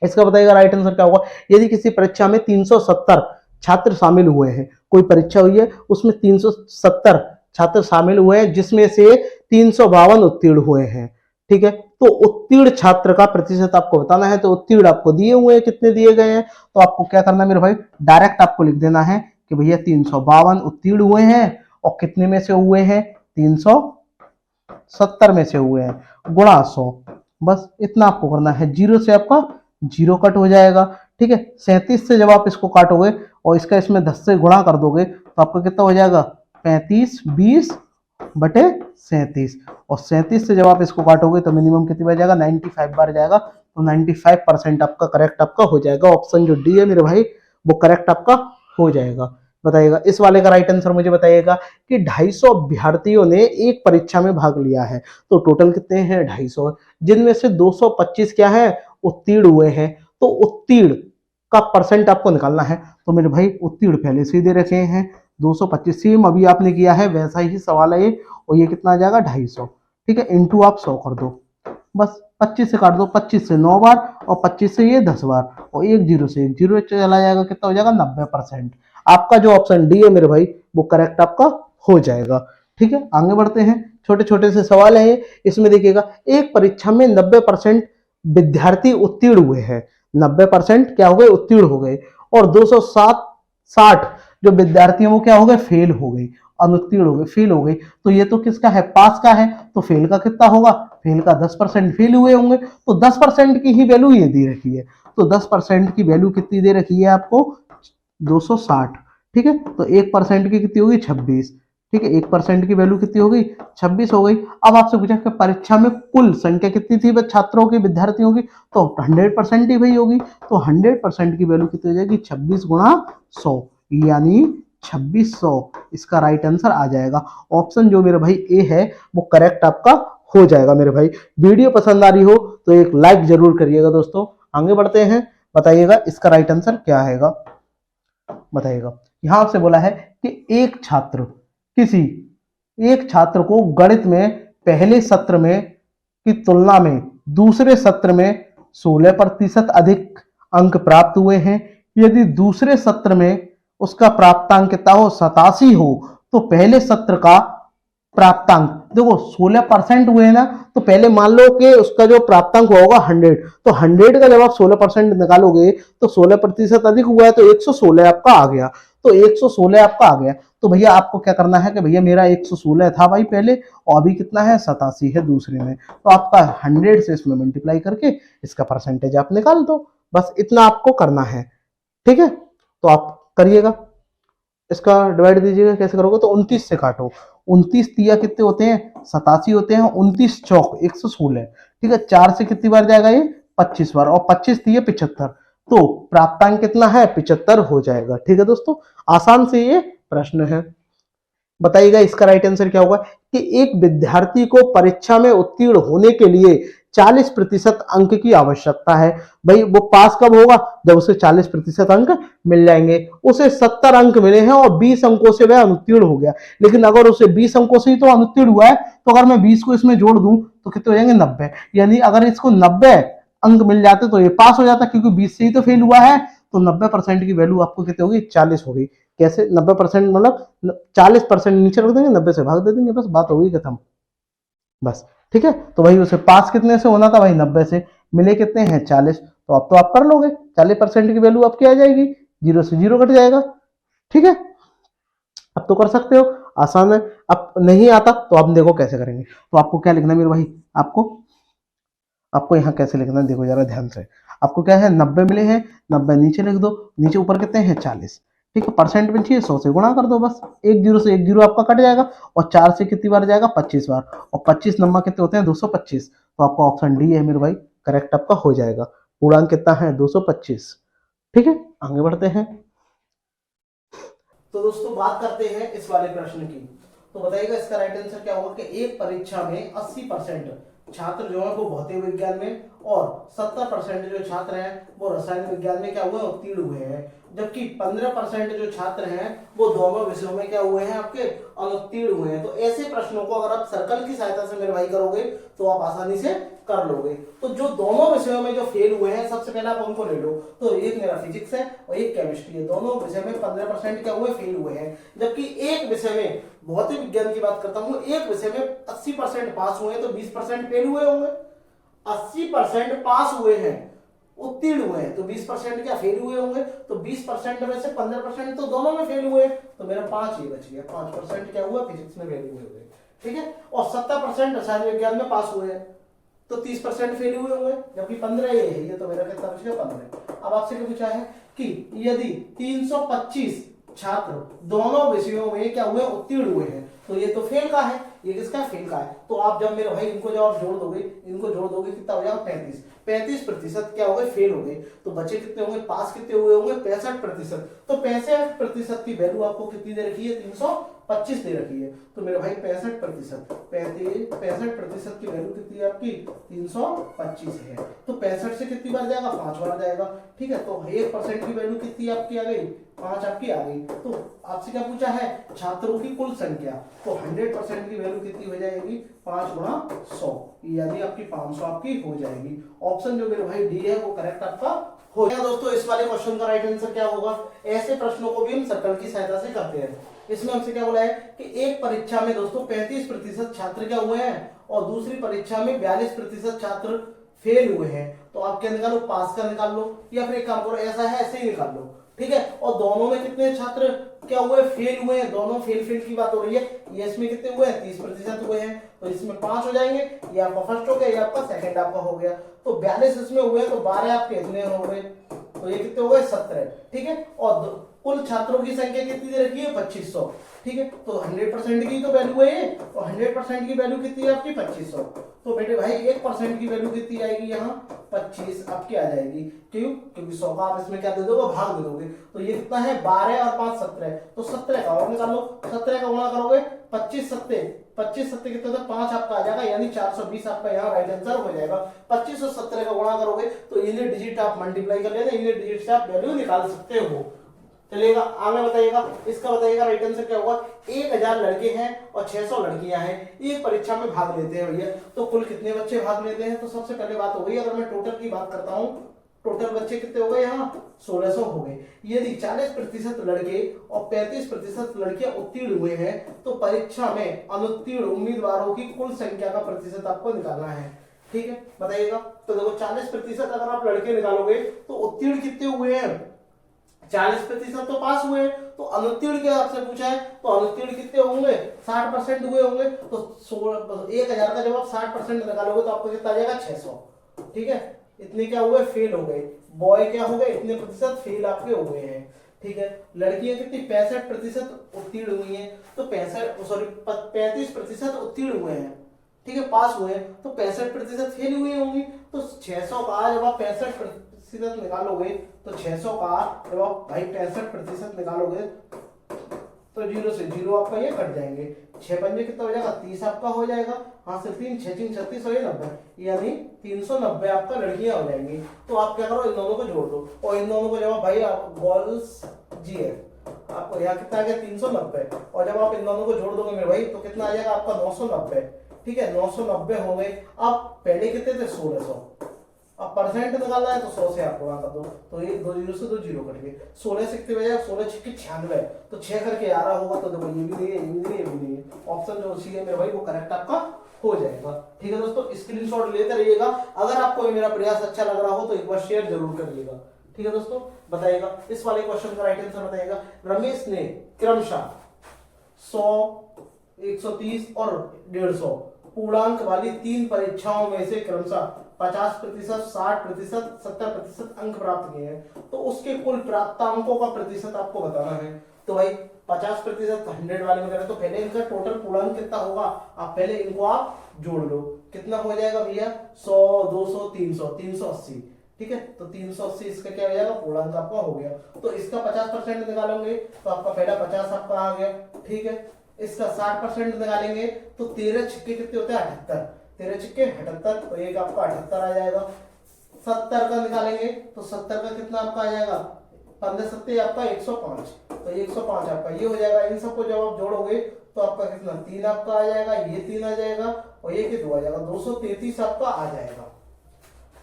इसका, बताइएगा राइट आंसर क्या होगा। यदि किसी परीक्षा में 370 छात्र शामिल हुए हैं, कोई परीक्षा हुई है उसमें 370 छात्र शामिल हुए हैं, जिसमें से 352 उत्तीर्ण हुए हैं। ठीक है, तो उत्तीर्ण छात्र का प्रतिशत आपको बताना है। तो उत्तीर्ण आपको दिए हुए हैं, कितने दिए गए हैं, तो आपको क्या करना है मेरे भाई, डायरेक्ट आपको लिख देना है कि भैया 352 उत्तीर्ण हुए हैं, और कितने में से हुए हैं, 370 में से हुए हैं, गुणा 100, बस इतना आपको करना है। 0 से आपका 0 कट हो जाएगा। ठीक है, 37 से जब आप इसको काटोगे और इसका इसमें 10 से गुणा कर दोगे तो आपका कितना हो जाएगा, 35 20/37, और 37 से जब आप इसको काटोगे तो मिनिमम कितनी बार जाएगा, 95 बार जाएगा। तो 95% आपका करेक्ट आपका हो जाएगा। ऑप्शन जो डी है मेरे भाई वो करेक्ट आपका हो जाएगा। बताइएगा इस वाले का राइट आंसर मुझे बताइएगा कि 250 अभ्यर्थियों ने एक परीक्षा में भाग लिया है, तो टोटल कितने हैं 250, जिनमें से 225 क्या है उत्तीर्ण हुए हैं। तो उत्तीर्ण का परसेंट आपको निकालना है। तो मेरे भाई उत्तीर्ण पहले से ही दे रखे हैं 225, सेम अभी आपने किया है वैसा ही सवाल है ये, और ये कितना आ जाएगा 250। ठीक है, इंटू आप 100 कर दो, बस 25 से काट दो, 25 से 9 बार और 25 से ये 10 बार, और एक जीरो से एक जीरो चला जाएगा, कितना हो जाएगा 90%। आपका जो ऑप्शन डी है मेरे भाई वो करेक्ट आपका हो जाएगा। ठीक है, आगे बढ़ते हैं। छोटे छोटे से सवाल है ये, इसमें देखिएगा एक परीक्षा में 90% विद्यार्थी उत्तीर्ण हुए हैं, 90% क्या हो गए उत्तीर्ण हो गए, और 260 जो विद्यार्थी हैं वो क्या हो गए फेल हो गए, अनुत्तीर्ण हो गए, फेल हो गई। तो ये तो किसका है, पास का है, तो फेल का कितना होगा, फेल का 10% फेल हुए होंगे, तो 10% की ही वैल्यू ये दे रखी है। तो 10% की वैल्यू कितनी दे रखी है आपको, 260। ठीक है, तो 1% की कितनी होगी 26। ठीक है, 1% की वैल्यू कितनी हो गई 26 हो गई। अब आपसे पूछा कि परीक्षा में कुल संख्या कितनी थी छात्रों की, विद्यार्थियों की, तो 100% ही वही होगी। तो 100% की वैल्यू कितनी हो जाएगी 26 गुणा 100, यानी 2600 इसका राइट आंसर आ जाएगा। ऑप्शन जो मेरे भाई ए है वो करेक्ट आपका हो जाएगा। मेरे भाई वीडियो पसंद आ रही हो तो एक लाइक जरूर करिएगा। दोस्तों आगे बढ़ते हैं, बताइएगा इसका राइट आंसर क्या आएगा। बताइएगा यहां से बोला है कि किसी एक छात्र को गणित में पहले सत्र में की तुलना में दूसरे सत्र में 16% अधिक अंक प्राप्त हुए हैं। यदि दूसरे सत्र में उसका प्राप्तांक कितना हो, 87 हो, तो पहले सत्र का प्राप्तांक देखो 16% हुए हैं ना, तो पहले मान लो कि उसका जो प्राप्तांक होगा 100, तो 100 का जब आप 16% निकालोगे तो 16% अधिक हुआ है, तो 116 आपका आ गया। तो 116 आपका आ गया, तो भैया आपको क्या करना है कि भैया मेरा 116 था भाई पहले, और अभी कितना है, 87 है दूसरे में, तो आपका 100 से इसमें मल्टीप्लाई करके इसका परसेंटेज आप निकाल दो, बस इतना आपको करना है। ठीक है, तो आप करिएगा, इसका डिवाइड दीजिएगा, कैसे करोगे, तो 29 से काटो, 29 तिया कितने होते हैं, 87 होते हैं, 29 चौक 116। ठीक है, 4 से कितनी बार जाएगा ये, 25 बार, और 25 तिया 75, तो प्राप्तांक कितना है, 75 हो जाएगा। ठीक है दोस्तों, आसान से ये प्रश्न है। बताइएगा इसका राइट आंसर क्या होगा कि एक विद्यार्थी को परीक्षा में उत्तीर्ण होने के लिए 40% अंक की आवश्यकता है। भाई वो पास कब होगा, जब उसे 40% अंक मिल जाएंगे। उसे 70 अंक मिले हैं और 20 अंकों से वह अनुत्तीर्ण हो गया, लेकिन अगर उसे 20 अंकों से ही तो अनुत्तीर्ण हुआ है, तो अगर मैं 20 को इसमें जोड़ दूं तो कितने हो जाएंगे, 90। यानी अगर इसको 90 अंक मिल जाते तो ये पास हो जाता, क्योंकि 20 से ही तो फेल हुआ है, तो 90% की वैल्यू आपको कितनी होगी, 40 होगी। कैसे 90%, मतलब 40% नीचे रख देंगे, 90 से भाग दे देंगे, बस बात होगी खत्म, बस। ठीक है, तो भाई उसे पास कितने से होना था भाई, 90 से, मिले कितने हैं, 40, तो अब तो आप कर लोगे, 40% की वैल्यू आपकी आ जाएगी, जीरो से जीरो कट जाएगा। ठीक है, अब तो कर सकते हो, आसान है। अब नहीं आता तो आप देखो कैसे करेंगे, तो आपको क्या लिखना है मेरे भाई, आपको आपको यहाँ कैसे लिखना है, देखो जरा ध्यान से। आपको क्या है, 90 मिले हैं, 90 नीचे लिख दो, नीचे ऊपर कितने हैं, 40। ठीक है, परसेंट में चाहिए, 100 से गुणा कर दो, बस एक जीरो से एक जीरो आपका कट जाएगा, और 4 से कितनी बार जाएगा, 25 बार, और 25 नंबर कितने होते हैं, 225। तो आपका ऑप्शन डी है मेरे भाई, करेक्ट आपका हो जाएगा। पूर्णांक कितना है, 225। ठीक है, आगे बढ़ते हैं। तो दोस्तों बात करते हैं इस वाले प्रश्न की, तो बताइएगा इसका राइट आंसर क्या होगा कि एक परीक्षा में 80% छात्र जो है वो भौतिक विज्ञान में, और 70% जो छात्र हैं वो रसायन विज्ञान में क्या हुए, उत्तीर्ण हुए हैं, जबकि 15% जो छात्र हैं वो दोनों विषयों में क्या हुए हैं, आपके अनुत्तीर्ण हुए हैं। तो ऐसे प्रश्नों को अगर आप सर्कल की सहायता से मेरे भाई करोगे तो आप आसानी से कर लोगे। तो जो दोनों विषयों में जो फेल हुए हैं, सबसे पहले आप उनको ले लो, तो एक मेरा फिजिक्स है और एक केमिस्ट्री है, दोनों विषय में 15% क्या हुए, फेल हुए हैं, जबकि एक विषय में भौतिक विज्ञान की बात करता हूं, एक विषय में 80% पास हुए हैं, तो 20% फेल हुए होंगे। 80% पास हुए हैं, उत्तीर्ण हुए हैं, तो 20% क्या फेल हुए होंगे, तो 20% में से 15% तो दोनों में फेल हुए, तो मेरा 5 ही बच गया, 5% क्या हुआ, फिजिक्स में फेल हुए। ठीक है, और 70% रसायन विज्ञान में पास हुए हैं, तो 30% फेल हुए होंगे, जबकि 15 ये है, ये तो मेरा कितना बच गया, 15। अब आपसे क्या पूछा है कि यदि 325 छात्र दोनों विषयों में क्या हुए, उत्तीर्ण हुए हैं, तो ये तो फेल का है, ये किसका, फेल का है। तो आप जब मेरे भाई इनको जब आप जोड़ दोगे, कितना हो जाएगा, 35% क्या हो गए, फेल हो गए, तो बचे कितने होंगे, पास कितने हुए होंगे, 65%। तो 65% की वैल्यू आपको कितनी दे रखी है, 325 दे रखी है, तो मेरे भाई 65% 65% की वैल्यू कितनी है आपकी, 325 है, तो 65 से कितनी बार जाएगा, 5 बार जाएगा। ठीक है, तो 1% की वैल्यू कितनी आपकी आ गई, 5 आपकी आ गई। तो आपसे क्या पूछा है, छात्रों की कुल संख्या, तो 100% की वैल्यू कितनी हो जाएगी, 5 गुणा 100, यानी आपकी 500 आपकी हो जाएगी। ऑप्शन जो मेरे भाई डी है वो करेक्ट आपका हो जाएगा। दोस्तों इस वाले क्वेश्चन का राइट आंसर क्या होगा, ऐसे प्रश्नों को भी हम सर्कल की सहायता से करते हैं। इसमें हमसे क्या बोला है कि एक परीक्षा में दोस्तों 35% छात्र क्या हुए हैं, और दूसरी परीक्षा में 42% छात्र फेल हुए हैं, तो आप क्या निकालो, पास का निकाल लो, या फिर एक काम करो, ऐसा है ऐसे ही निकाल लो। ठीक है, और दोनों में कितने छात्र क्या हुए, फेल हुए हैं, दोनों फेल की बात हो रही है, ये इसमें कितने हुए हैं, 30% हुए हैं, तो इसमें 5 हो जाएंगे, ये आपका फर्स्ट हो गया, ये आपका सेकंड आपका हो गया, तो 42 इसमें हुए, तो 12 आपके इतने हो गए, तो ये कितने हो गए, 17। ठीक है, और कुल छात्रों की संख्या कितनी दे रखी है, 2500। ठीक है, तो 100% की तो वैल्यू है ये, तो 100% की वैल्यू कितनी है आपकी, 2500। तो बेटे भाई 1% की वैल्यू कितनी आएगी, यहाँ 25 आपकी आ जाएगी, क्यों, क्योंकि 100 का आप इसमें क्या दे दोगे, भाग दे दोगे, तो ये कितना है, 12 और 5 17, तो 17 का और निकाल लो, 17 का गुणा करोगे, 25 सत्ते कितने होता है, 5 आपका आ जाएगा, यानी 420 आपका यहाँ राइट आंसर हो जाएगा। 25 और 17 का गुणा करोगे तो इन्हें डिजिट आप मल्टीप्लाई कर लेना, इन्हें डिजिट से आप वैल्यू निकाल सकते हो। चलिएगा आगे बताइएगा, इसका बताइएगा राइट आंसर क्या होगा। 1000 लड़के हैं और 600 लड़कियां हैं, एक परीक्षा में भाग लेते हैं भैया, तो कुल कितने बच्चे भाग लेते हैं। तो सबसे पहले बात हो गई, अगर मैं टोटल की बात करता हूं, टोटल बच्चे कितने हो गए यहाँ 1600 हो गए। यदि 40% लड़के और 35% लड़कियां उत्तीर्ण हुए हैं तो परीक्षा में अनुत्तीर्ण उम्मीदवारों की कुल संख्या का प्रतिशत आपको निकालना है। ठीक है बताइएगा, तो देखो 40% अगर आप लड़के निकालोगे तो उत्तीर्ण कितने हुए हैं, 40% तो पास हुए, तो अनुत्तीर्ण क्या आपसे पूछा है, तो अनुत्तीर्ण कितने होंगे 60% हुए होंगे। तो 1000 का जब आप 60% निकालोगे तो आपको कितना आ जाएगा 600। ठीक है, इतने क्या हुए फेल हो गए, बॉय क्या हो गए इतने प्रतिशत फेल आपके हो गए हैं। ठीक है, लड़कियां कितनी 65% उत्तीर्ण हुई हैं, तो 35% उत्तीर्ण हुए हैं। ठीक है, पास हुए हैं, तो 65% फेल हुई होंगी। तो 600 का जब आप 65% निकालोगे, तो 600 का जब आप भाई 65% निकालोगे तो 0 से 0 आपका ये कट जाएंगे, 6 पंजे कितना हो जाएगा 30 आपका हो जाएगा। हाँ से 3 6 3 36 और ये 90, यानी 390 आपका लड़कियां हो जाएंगी। तो आप क्या करो इन दोनों को जोड़ दो, और इन दोनों को जब भाई आप गर्ल्स जी है आपको यहाँ कितना आ गया 390, और जब आप इन दोनों को जोड़ दोगे मेरे भाई तो कितना आ जाएगा आपका 990। ठीक है, 990 हो गए। अब पहले कितने थे 1600, अब परसेंट निकालना है तो 100 से आप गुणा कर दो, तो ये 2 जीरो से 2 जीरो कट गए। 16 से कितने बजे 16 6 96, तो 6 करके 11 होगा। तो देखो ये भी नहीं है, ये भी नहीं है, ये भी नहीं है, ऑप्शन जो सी है मेरे भाई वो करेक्ट आपका हो जाएगा। ठीक है दोस्तों, स्क्रीनशॉट लेते रहिएगा। अगर आपको ये मेरा प्रयास अच्छा लग रहा हो तो एक बार शेयर जरूर करिएगा। ठीक है दोस्तों, बताइएगा इस वाले क्वेश्चन का राइट आंसर बताइएगा। रमेश ने क्रमशः 100, 130 और 150 पूर्णांक वाली 3 परीक्षाओं में से क्रमशः 50%, 60%, 70% अंक प्राप्त किए हैं, तो उसके कुल प्राप्तांकों का प्रतिशत आपको बताना है। तो भाई 50% 100 वाले में करें तो पहले इनका टोटल पूर्णांक कितना होगा, आप पहले इनको आप जोड़ लो, कितना हो जाएगा भैया 100, 200, 300, 380। ठीक है, तो 380 इसका क्या हो जाएगा पूर्णांक आपका हो गया। तो इसका 50% निकालेंगे तो आपका पहला 50 आपका आ गया। ठीक है, इसका 60% निकालेंगे तो 13 छिक्के कितने होते हैं 78, 13 छिक्के 78, तो एक आपका 78 आ जाएगा। 70 का निकालेंगे तो 70 का कितना आपका आ जाएगा 15 सत्ते आपका 105, तो 105 आपका ये हो जाएगा। इन सबको जब आप जोड़ोगे तो आपका कितना 3 आपका आ जाएगा, ये 3 आ जाएगा और ये 2 आ जाएगा, 233 आपका आ जाएगा।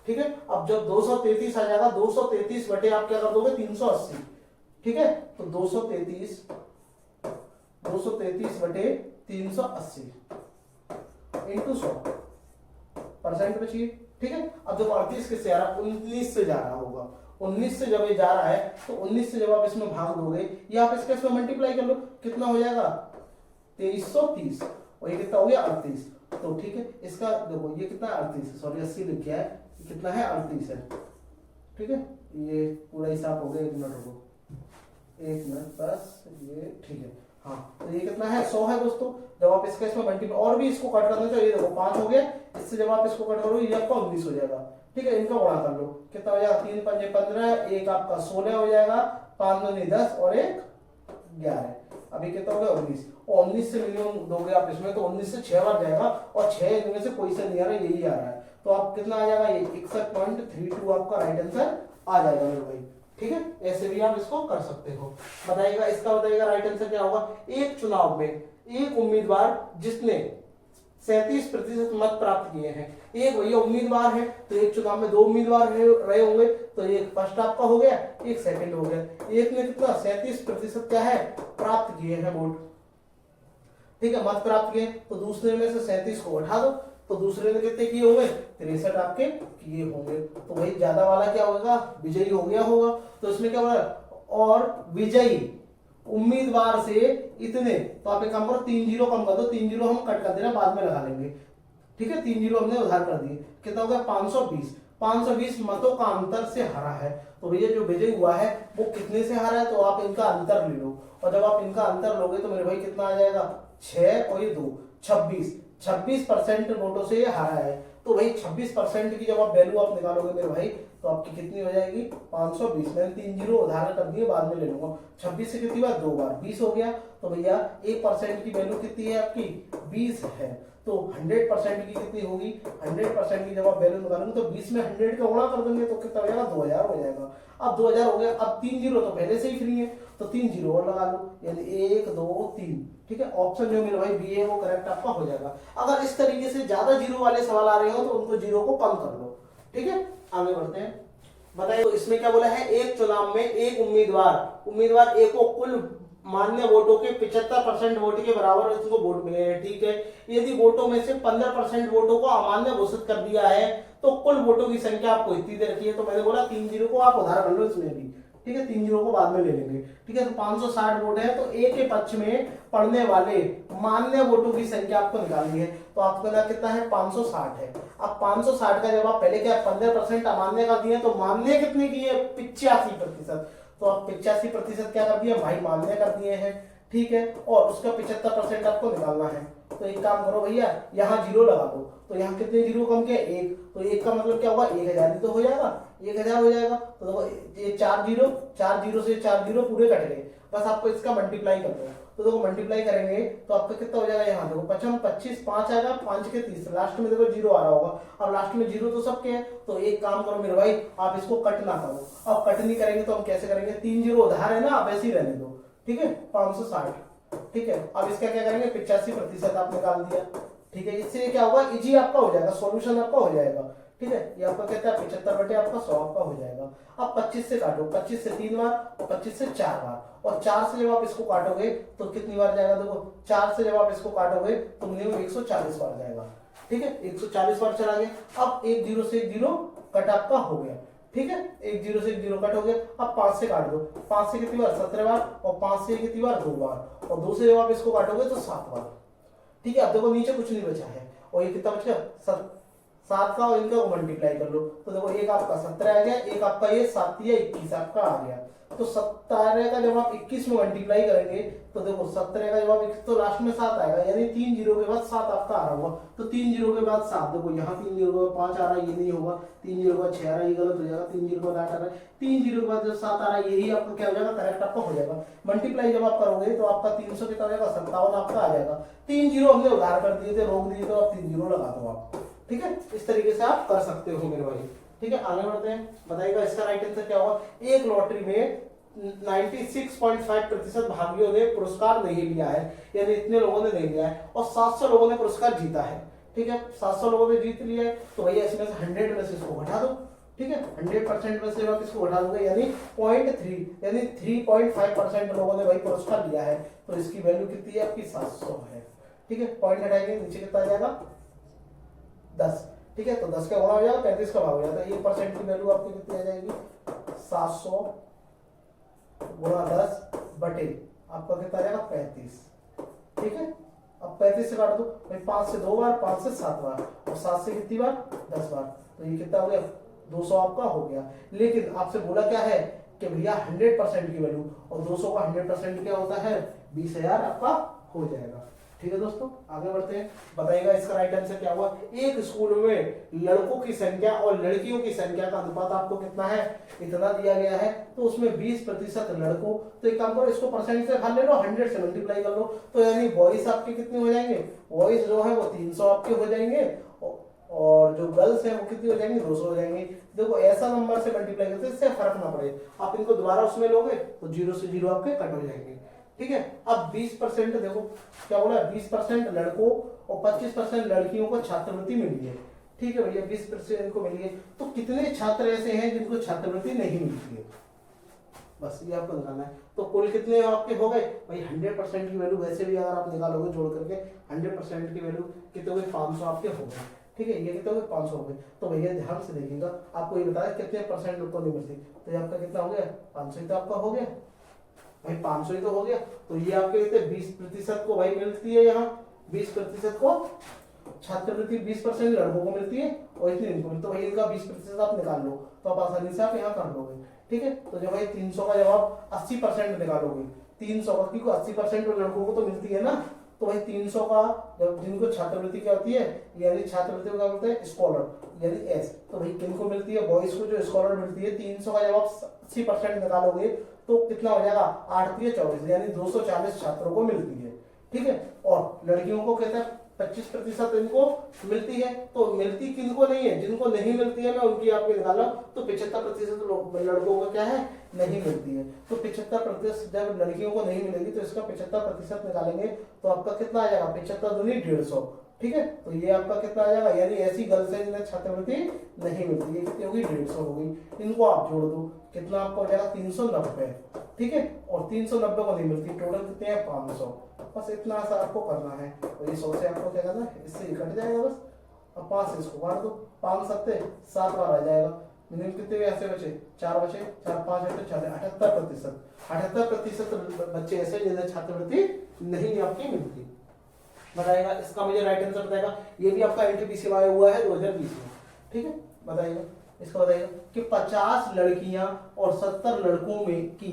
ठीक है, अब जब 233 आ जाएगा 233 बटे आप क्या कर दोगे 380। ठीक है, तो 233 बटे 380 इंटू 100 परसेंट बचिए। ठीक है, अब जब 38 किससे आ रहा है 19 से जा रहा होगा, 19 से जब ये जा रहा है तो 19 से जब आप इसमें भाग दोगे या आप इसके इसमें मल्टीप्लाई कर लो, कितना हो जाएगा 2330 और ये कितना हो गया 38। तो ठीक है, इसका देखो ये कितना 38 है, सॉरी 80 लिख गया है, कितना है 38 है। ठीक है, ये पूरा हिसाब हो गया, 1 मिनट रुको, 1 मिनट बस ये ठीक है। हाँ, तो ये कितना है 100 है दोस्तों। जब आप इसका इसमें मल्टीप्लाई और भी इसको कट करना चाहिए, देखो 5 हो गया, इससे जब आप इसको कट करोगे ये आपका 19 हो जाएगा। ठीक है, इनका गुणा कर लो, कितना हो जाएगा 3 पंजे 15, एक आपका 16 हो जाएगा, 5 दूनी 10 और 1 11, अभी कितना हो गया 19, और 19 से मिनिमम दोगे आप इसमें तो 19 से 6 बार जाएगा और 6 इनमें से कोई से नहीं आ रहा, यही आ रहा है, तो आप कितना आ जाएगा ये 61.32 आपका राइट आंसर आ जाएगा मेरे भाई। ठीक है, ऐसे भी आप इसको कर सकते हो। बताइएगा इसका बताइएगा राइट आंसर क्या होगा। एक चुनाव में एक उम्मीदवार जिसने 37% मत प्राप्त किए हैं, एक भैया उम्मीदवार है तो एक चुनाव में 2 उम्मीदवार रहे होंगे, तो एक फर्स्ट आपका हो गया, एक सेकंड हो गया। एक ने कितना 37% क्या है प्राप्त किए हैं वोट। ठीक है, मत प्राप्त किए, तो दूसरे में से 37 को उठा दो, तो दूसरे ने कितने किए होंगे 63 आपके किए होंगे, तो वही ज्यादा वाला क्या होगा विजयी हो गया होगा। तो इसमें क्या बोला, और विजयी उम्मीदवार से इतने, तो आप एक काम करो 3 जीरो कम कर दो, 3 जीरो हम कट कर देना बाद में लगा लेंगे। ठीक है, 3 जीरो हमने उधार कर दिए, कितना हो गया 520 मतों का अंतर से हरा है। तो भैया जो विजयी हुआ है वो कितने से हरा है, तो आप इनका अंतर ले लो, और जब आप इनका अंतर लोगे तो मेरे भाई कितना आ जाएगा 6 और ये 2 26% वोटों से ये हारा है। तो भाई 26% की जब आप वैल्यू आप निकालोगे मेरे भाई तो आपकी कितनी हो जाएगी 520, मैंने 3 जीरो उधार कर दिए बाद में ले लूंगा, 26 से कितनी बार 2 बार 20 हो गया। तो भैया 1% की वैल्यू कितनी है आपकी 20 है। तो 100% की कितनी होगी, 100% की जब आप वैल्यू निकालेंगे तो 20 में 100 का गुणा कर देंगे तो कितना हो जाएगा, 2000 हो जाएगा। अब 2000 हो गया, अब 3 जीरो तो पहले से ही फ्री है तो 3 जीरो और लगा लो, यानी 1 2 3। ठीक है, ऑप्शन जो मेरे भाई बी है वो करेक्ट आपका हो जाएगा। अगर इस तरीके से ज्यादा जीरो वाले सवाल आ रहे हो तो उनको जीरो को कम कर लो। ठीक है, आगे बढ़ते हैं। बताइए, तो इसमें क्या बोला है, एक चुनाव में एक उम्मीदवार ए को कुल मान्य वोटों के 75% वोट के बराबर उसको वोट मिले हैं। ठीक है, यदि वोटों में से 15% वोटों को अमान्य घोषित कर दिया है तो कुल वोटों की संख्या आपको इतनी दे रखी है। तो मैंने बोला 3 जीरो को आप उधार कर लो इसमें भी। ठीक है, 3 जीरो को बाद में ले लेंगे। ठीक है, तो 560 वोट है तो ए के पक्ष में पड़ने वाले मान्य वोटों की संख्या आपको निकालनी है। तो आपको ना कितना है, 560 है। अब 560 का जवाब पहले क्या 15% अमान्य का दिए तो मान्य कितने की है, 85%। तो आप 85% क्या कर दिया भाई, मान्य कर दिए हैं। ठीक है, और उसका 75% आपको निकालना है। तो एक काम करो भैया, यहाँ जीरो लगा दो। तो यहाँ कितने जीरो कम किया, 1। तो 1 का मतलब क्या होगा, 1000 ही तो हो जाएगा, 1000 हो जाएगा। तो देखो ये 4 जीरो से 4 जीरो पूरे कट गए, बस आपको इसका मल्टीप्लाई कर दो। तो देखो मल्टीप्लाई करेंगे तो आपका कितना हो जाएगा, यहाँ देखो 55 25 5 आएगा, 5 के 30, लास्ट में देखो जीरो आ रहा होगा। अब लास्ट में जीरो तो सबके हैं, तो एक काम करो मेरे भाई, आप इसको कट ना करो। अब कट नहीं करेंगे तो हम कैसे करेंगे, 3 जीरो उधार है ना, आप ऐसे ही रहने दो। ठीक है, 560। ठीक है, अब इसका क्या करेंगे, 85% आप निकाल दिया। ठीक है, इससे क्या होगा, इजी आपका हो जाएगा, सॉल्यूशन आपका हो जाएगा। ठीक है, ये आपका कहता है 75 बटे आपका 100 आपका हो जाएगा। अब 25 से काटो, 25 से 3 बार और 25 से 4 बार, और 4 से जब आप इसको काटोगे तो कितनी बार जाएगा, देखो 4 से जब आप इसको काटोगे तो मिनिमम 140 बार जाएगा। ठीक है, 140 बार चला गया। अब एक जीरो से एक जीरो कट आपका हो गया। ठीक है, एक जीरो से एक जीरो कट हो गया। अब 5 से काट दो, 5 से कितनी बार, 17 बार, और 5 से कितनी बार, 2 बार, और 2 से जब आप इसको काटोगे तो 7 बार। ठीक है, अब देखो नीचे कुछ नहीं बचा है, और ये कितना बच गया, 7 का, और इनका मल्टीप्लाई कर लो। तो देखो एक आपका 17 आ गया, एक आपका ये 7 या 21 आपका आ गया। तो 17 का जब आप 21 में मल्टीप्लाई करेंगे तो देखो 17 का जवाब 21 तो लास्ट में 7 आएगा, यानी 3 जीरो के बाद 7 आपका आ रहा होगा। तो 3 जीरो के बाद 7, देखो यहाँ 3 जीरो के बाद 5 आ रहा है, ये नहीं होगा। 3 जीरो के बाद 6 आ रहा है, ये गलत हो जाएगा। 3 जीरो के बाद 8 आ रहा है, 3 जीरो के बाद जब 7 आ रहा है, यही आपका क्या हो जाएगा, करेक्ट आपका हो जाएगा। मल्टीप्लाई जब आप करोगे तो आपका 300 कितना हो जाएगा, 57 आपका आ जाएगा। 3 जीरो हमने उधार कर दिए थे, रोक दिए, तो आप 3 जीरो लगा दो आप। ठीक है, इस तरीके से आप कर सकते हो मेरे भाई। ठीक है, आगे बढ़ते हैं। बताइएगा इसका राइट आंसर क्या होगा। एक लॉटरी में 96.5% भागियों ने पुरस्कार नहीं लिया है, यानी इतने लोगों ने नहीं लिया है, और 700 लोगों ने पुरस्कार जीता है। ठीक है, 700 लोगों ने जीत लिया है, तो भैया इसमें से 100 में से इसको घटा दो। ठीक है, 100% में से आप इसको घटा दोगे, यानी 0.3, यानी 3.5% लोगों ने भाई पुरस्कार लिया है। तो इसकी वैल्यू कितनी है आपकी, 700 है। ठीक है, पॉइंट हटाएंगे, नीचे कितना आ जाएगा, 10। ठीक है, तो 10 का गुणा हो जाएगा, 35 का भाग हो जाता है। 1% की वैल्यू आपकी कितनी आ जाएगी, 700 गुणा 10 बटे आपका कितना आ जाएगा, 35। ठीक है, अब 35 से काट दो भाई, 5 से 2 बार, 5 से 7 बार, और 7 से कितनी बार, 10 बार। तो ये कितना हो गया, 200 आपका हो गया। लेकिन आपसे बोला क्या है कि भैया 100% की वैल्यू, और 200 का 100% क्या होता है, 20,000 आपका हो जाएगा। ठीक है दोस्तों, आगे बढ़ते हैं। बताइएगा इसका राइट आंसर क्या हुआ। एक स्कूल में लड़कों की संख्या और लड़कियों की संख्या का अनुपात आपको कितना है, इतना दिया गया है। तो उसमें 20% लड़कों, तो एक काम करो, इसको परसेंट से भाग ले लो, 100 से मल्टीप्लाई कर लो। तो यानी बॉयज आपके कितने हो जाएंगे, बॉयज जो है वो 300 आपके हो जाएंगे, और जो गर्ल्स है वो कितनी हो जाएंगी, 200 हो जाएंगी। देखो ऐसा नंबर से मल्टीप्लाई करते, इससे फर्क ना पड़े, आप इनको दोबारा उसमें लोगे तो 0 से 0 आपके कट हो जाएंगे। ठीक है, अब 20% देखो क्या बोला, 20% लड़कों और 25% लड़कियों को छात्रवृत्ति मिली है। ठीक है भैया, 20% को मिली है, तो कितने छात्र ऐसे हैं जिनको छात्रवृत्ति नहीं मिलती है, बस ये आपको निकालना है। तो कुल कितने आपके हो गए भाई, 100% की वैल्यू वैसे भी अगर आप निकालोगे जोड़ करके, 100% की वैल्यू कितने हो गए, 500 आपके हो गए। ठीक है, ये कितने हो गए, 500 हो गए। तो भैया ध्यान से देखिएगा, आपको ये बताया कितने परसेंट लोग को नहीं मिलती, तो ये आपका कितना हो गया, 500 ही तो आपका हो गया भाई, 500 ही तो हो गया। तो ये आपके कहते 20% को भाई मिलती है, यहाँ 20% को छात्रवृत्ति, 20% लड़कों को मिलती है और इतनी इनको मिलती है। तो भाई इनका 20% आप निकाल लो, तो आप आसानी से आप यहाँ कर लोगे। ठीक है, तो जब भाई 300 का जवाब 80% निकालोगे, 300 का, क्योंकि 80% लड़कों को तो मिलती है ना, तो भाई 300 का जब जिनको छात्रवृत्ति क्या होती है, यानी छात्रवृत्ति को क्या बोलते हैं, स्कॉलर यानी एस, तो भाई किनको मिलती है, बॉयज को जो स्कॉलर मिलती है, 300 का जब आप 80% निकालोगे तो कितना हो जाएगा, 8 × 24 यानी 240 छात्रों को मिलती है। ठीक है, और लड़कियों को कहते हैं 25% इनको मिलती है। तो मिलती किनको नहीं है, जिनको नहीं मिलती है मैं उनकी आपको निकाला, तो 75% लड़कों को क्या है, नहीं मिलती है। तो 75% जब लड़कियों को नहीं मिलेगी तो इसका 75% निकालेंगे तो आपका कितना आ जाएगा, 75 दूनी 150, ठीक है। तो ये आपका कितना आ जाएगा, यानी ऐसी गर्ल्स है जिन्हें छात्रवृत्ति नहीं मिलती है, कितनी होगी, 150 होगी। इनको आप जोड़ दो, कितना आपको हो जाएगा, 390, ठीक है। और 390 को नहीं मिलती, टोटल कितने हैं, 500। बस इतना सा आपको करना है। और ये 100 से आपको क्या करना है, इससे कट जाएगा बस। अब 5 से इसको काट दो, 5 सत्ते 7 बार आ जाएगा। मिनिमम कितने ऐसे बचे, 4 बचे, 4 5 है तो 78%। 78% बच्चे ऐसे जिन्हें छात्रवृत्ति नहीं आपकी मिलती। बताएगा इसका मुझे राइट आंसर बताएगा। ये भी आपका एनटीपीसी आया हुआ है 2020 में, ठीक है। बताइएगा इसका, बताइएगा कि 50 लड़कियां और 70 लड़कों में की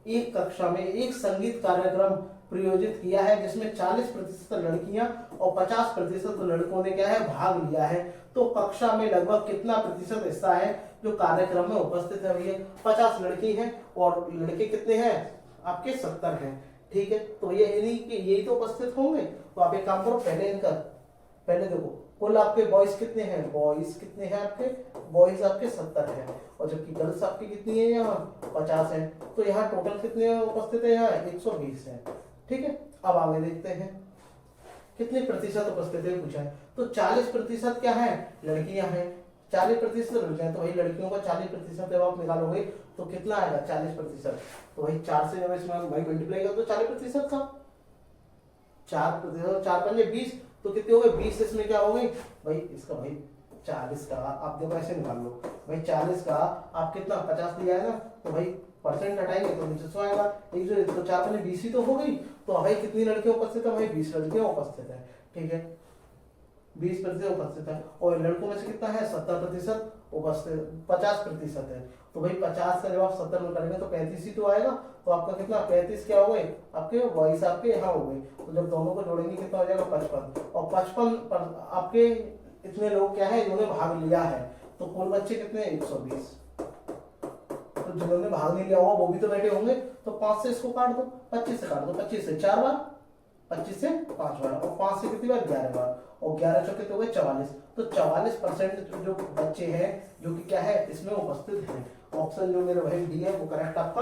एक कक्षा में एक संगीत कार्यक्रम प्रयोजित किया है जिसमें 40% लड़कियां और 50% लड़कों ने क्या है, भाग लिया है। तो कक्षा में लगभग कितना प्रतिशत हिस्सा है जो कार्यक्रम में उपस्थित है। भैया 50 लड़की हैं और लड़के कितने हैं आपके, 70 हैं, ठीक है। तो ये नहीं कि यही तो उपस्थित होंगे। तो आप एक काम करो, पहले देखो कुल आपके बॉयज कितने हैं, बॉयज कितने हैं आपके, बॉयज आपके 70 हैं, और जबकि गर्ल्स आपकी कितनी है, यहाँ 50 है। तो यहाँ टोटल कितने उपस्थित है, यहाँ 120 है, ठीक है। अब आगे देखते हैं कितने प्रतिशत उपस्थित है पूछा है। तो 40% क्या है, लड़कियां हैं, 40% लड़कियां। तो वही लड़कियों का 40% जब आप निकालोगे तो कितना आएगा, 40%। तो वही 4 से जब इसमें भाई मल्टीप्लाई कर तो 40% का 4%, 4 पंजे 20, तो कितने हो गए, 20। इसमें क्या हो गई भाई, इसका भाई 40 का आप देखो ऐसे निकाल लो भाई, 40 का आप कितना 50 दिया है ना, तो भाई परसेंट हटाएंगे तो नीचे 100 आएगा। एक जो तो 4 पंजे 20 ही तो हो गई। तो भाई कितनी लड़कियां उपस्थित है, भाई 20 लड़कियां उपस्थित है, ठीक है। 20% उपस्थित है। और लड़कों में से कितना है, 70% उपस्थित, 50% है। तो भाई 50 का जब आप 70 में करेंगे तो 35 ही तो आएगा। तो आपका कितना, 35 क्या हो गए आपके, वॉइस आपके यहाँ हो गए। तो जब दोनों को जोड़ेंगे कितना हो जाएगा, 55। और 55 आपके इतने लोग क्या है जिन्होंने भाग लिया है। तो कुल बच्चे कितने, 120। तो जिन्होंने भाग नहीं लिया होगा वो भी तो बैठे होंगे। तो 5 से इसको काट दो, 25 से काट दो, 25 से 4 बार, 25 से 5 बार, और 5 से कितनी बार, 11 बार, और 11 चौके तो हो गए 44। तो 44% जो बच्चे हैं जो कि क्या है इसमें उपस्थित है। ऑप्शन जो मेरे भाई डी है वो करेक्ट आपका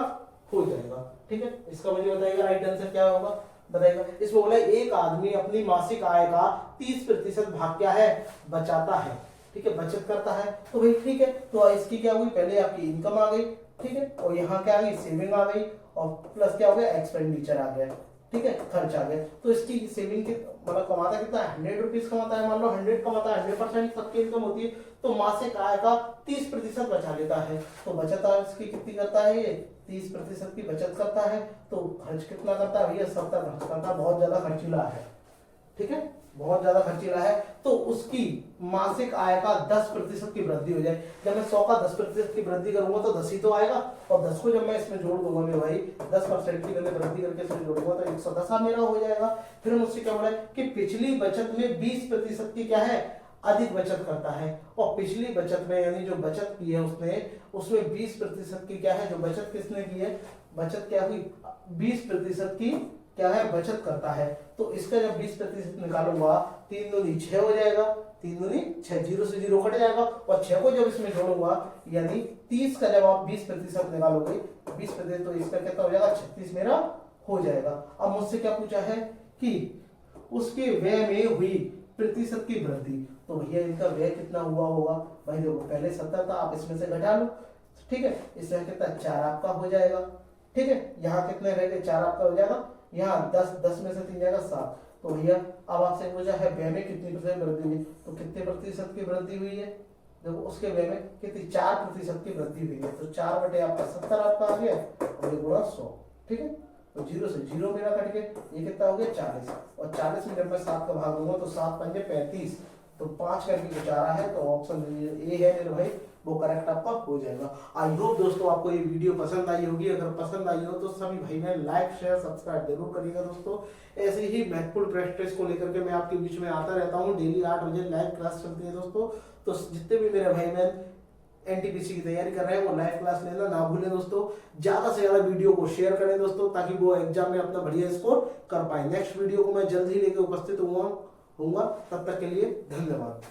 हो जाएगा, ठीक है। इसका मुझे बताइएगा राइट आंसर क्या होगा, बताइएगा। इसमें बोला एक आदमी अपनी मासिक आय का 30% भाग क्या है, बचाता है, ठीक है, बचत करता है। तो भाई ठीक है, तो इसकी क्या हुई, पहले आपकी इनकम आ गई, ठीक है, और यहाँ क्या आ गई, सेविंग आ गई, और प्लस क्या हो गया, एक्सपेंडिचर आ गया, ठीक है, खर्च आ गया। तो इसकी सेविंग की मतलब कमाता कितना है, 100 रुपीज कमाता है, मान लो 100 कमाता है, 100% सबकी इनकम होती है। तो मासिक आय का 30% बचा लेता है। तो बचत इसकी कितनी करता है, ये 30% की बचत करता है। तो खर्च कितना करता है भैया, 70 खर्च करता है, बहुत ज्यादा खर्चीला है, ठीक है, बहुत ज्यादा खर्चीला है। तो उसकी मासिक आय का 10% की वृद्धि हो जाए। जब मैं 100 का 10% की वृद्धि करूंगा तो 10 ही तो आएगा, और 10 को जब मैं इसमें जोड़ दूंगा मेरे भाई, 10% की मैंने वृद्धि करके इसमें जोड़ूंगा तो 110 मेरा हो जाएगा। फिर मुझसे क्या बोला है कि पिछली बचत में 20% की क्या है, अधिक बचत करता है। और पिछली बचत में यानी जो बचत की है उसने, उसमें 20% की क्या है, जो बचत किसने की है, बचत क्या हुई, 20% की क्या है, बचत करता है। तो इसका जब 20% निकालूंगा, 3 दूनी 6 हो जाएगा, 3 दूनी 6, 0 से 0 कट जाएगा, और 6 को जब इसमें जोड़ूंगा यानी 30 का जब आप 20% निकालोगे, 20% तो इसका कितना हो जाएगा, 36 मेरा हो जाएगा। अब मुझसे क्या पूछा है कि उसके व्यय में हुई प्रतिशत की वृद्धि। तो भैया इनका व्यय कितना हुआ होगा, भाई देखो पहले 70 था, आप इसमें से घटा लो, ठीक है, इसमें कितना 4 आपका हो जाएगा, ठीक है। यहाँ कितने रह गए, 4 आपका हो जाएगा, यहाँ 10 में से 3 जाएगा 7। तो भैया अब आपसे पूछा है व्यय में कितनी प्रतिशत वृद्धि हुई, तो कितने प्रतिशत की वृद्धि हुई है, देखो उसके व्यय में कितनी, 4% की वृद्धि हुई है। तो 4 बटे आपका 70 आपका आ गया, और ये गुणा 100, ठीक है। तो 0 से 0 मेरा कट गया, ये कितना हो गया 40, और 40 में जब मैं 7 का भाग दूंगा तो 7 पंजे 35, तो 5 करके कुछ आ रहा है। तो ऑप्शन ए है मेरे भाई, वो करेक्ट आपका हो जाएगा। आई होप दोस्तों आपको ये वीडियो पसंद आई होगी। अगर पसंद आई हो तो सभी भाई बहन लाइक शेयर सब्सक्राइब जरूर करिएगा दोस्तों। ऐसे ही महत्वपूर्ण प्रैक्टिस को लेकर के मैं आपके बीच में आता रहता हूँ। डेली 8 बजे लाइव क्लास चलती है दोस्तों। तो जितने भी मेरे भाई बहन एनटीपीसी की तैयारी कर रहे हैं वो लाइव क्लास लेना ना भूलें दोस्तों। ज्यादा से ज्यादा वीडियो को शेयर करें दोस्तों, ताकि वो एग्जाम में अपना बढ़िया स्कोर कर पाए। नेक्स्ट वीडियो को मैं जल्द ही लेकर उपस्थित हुआ होऊंगा। तब तक के लिए धन्यवाद।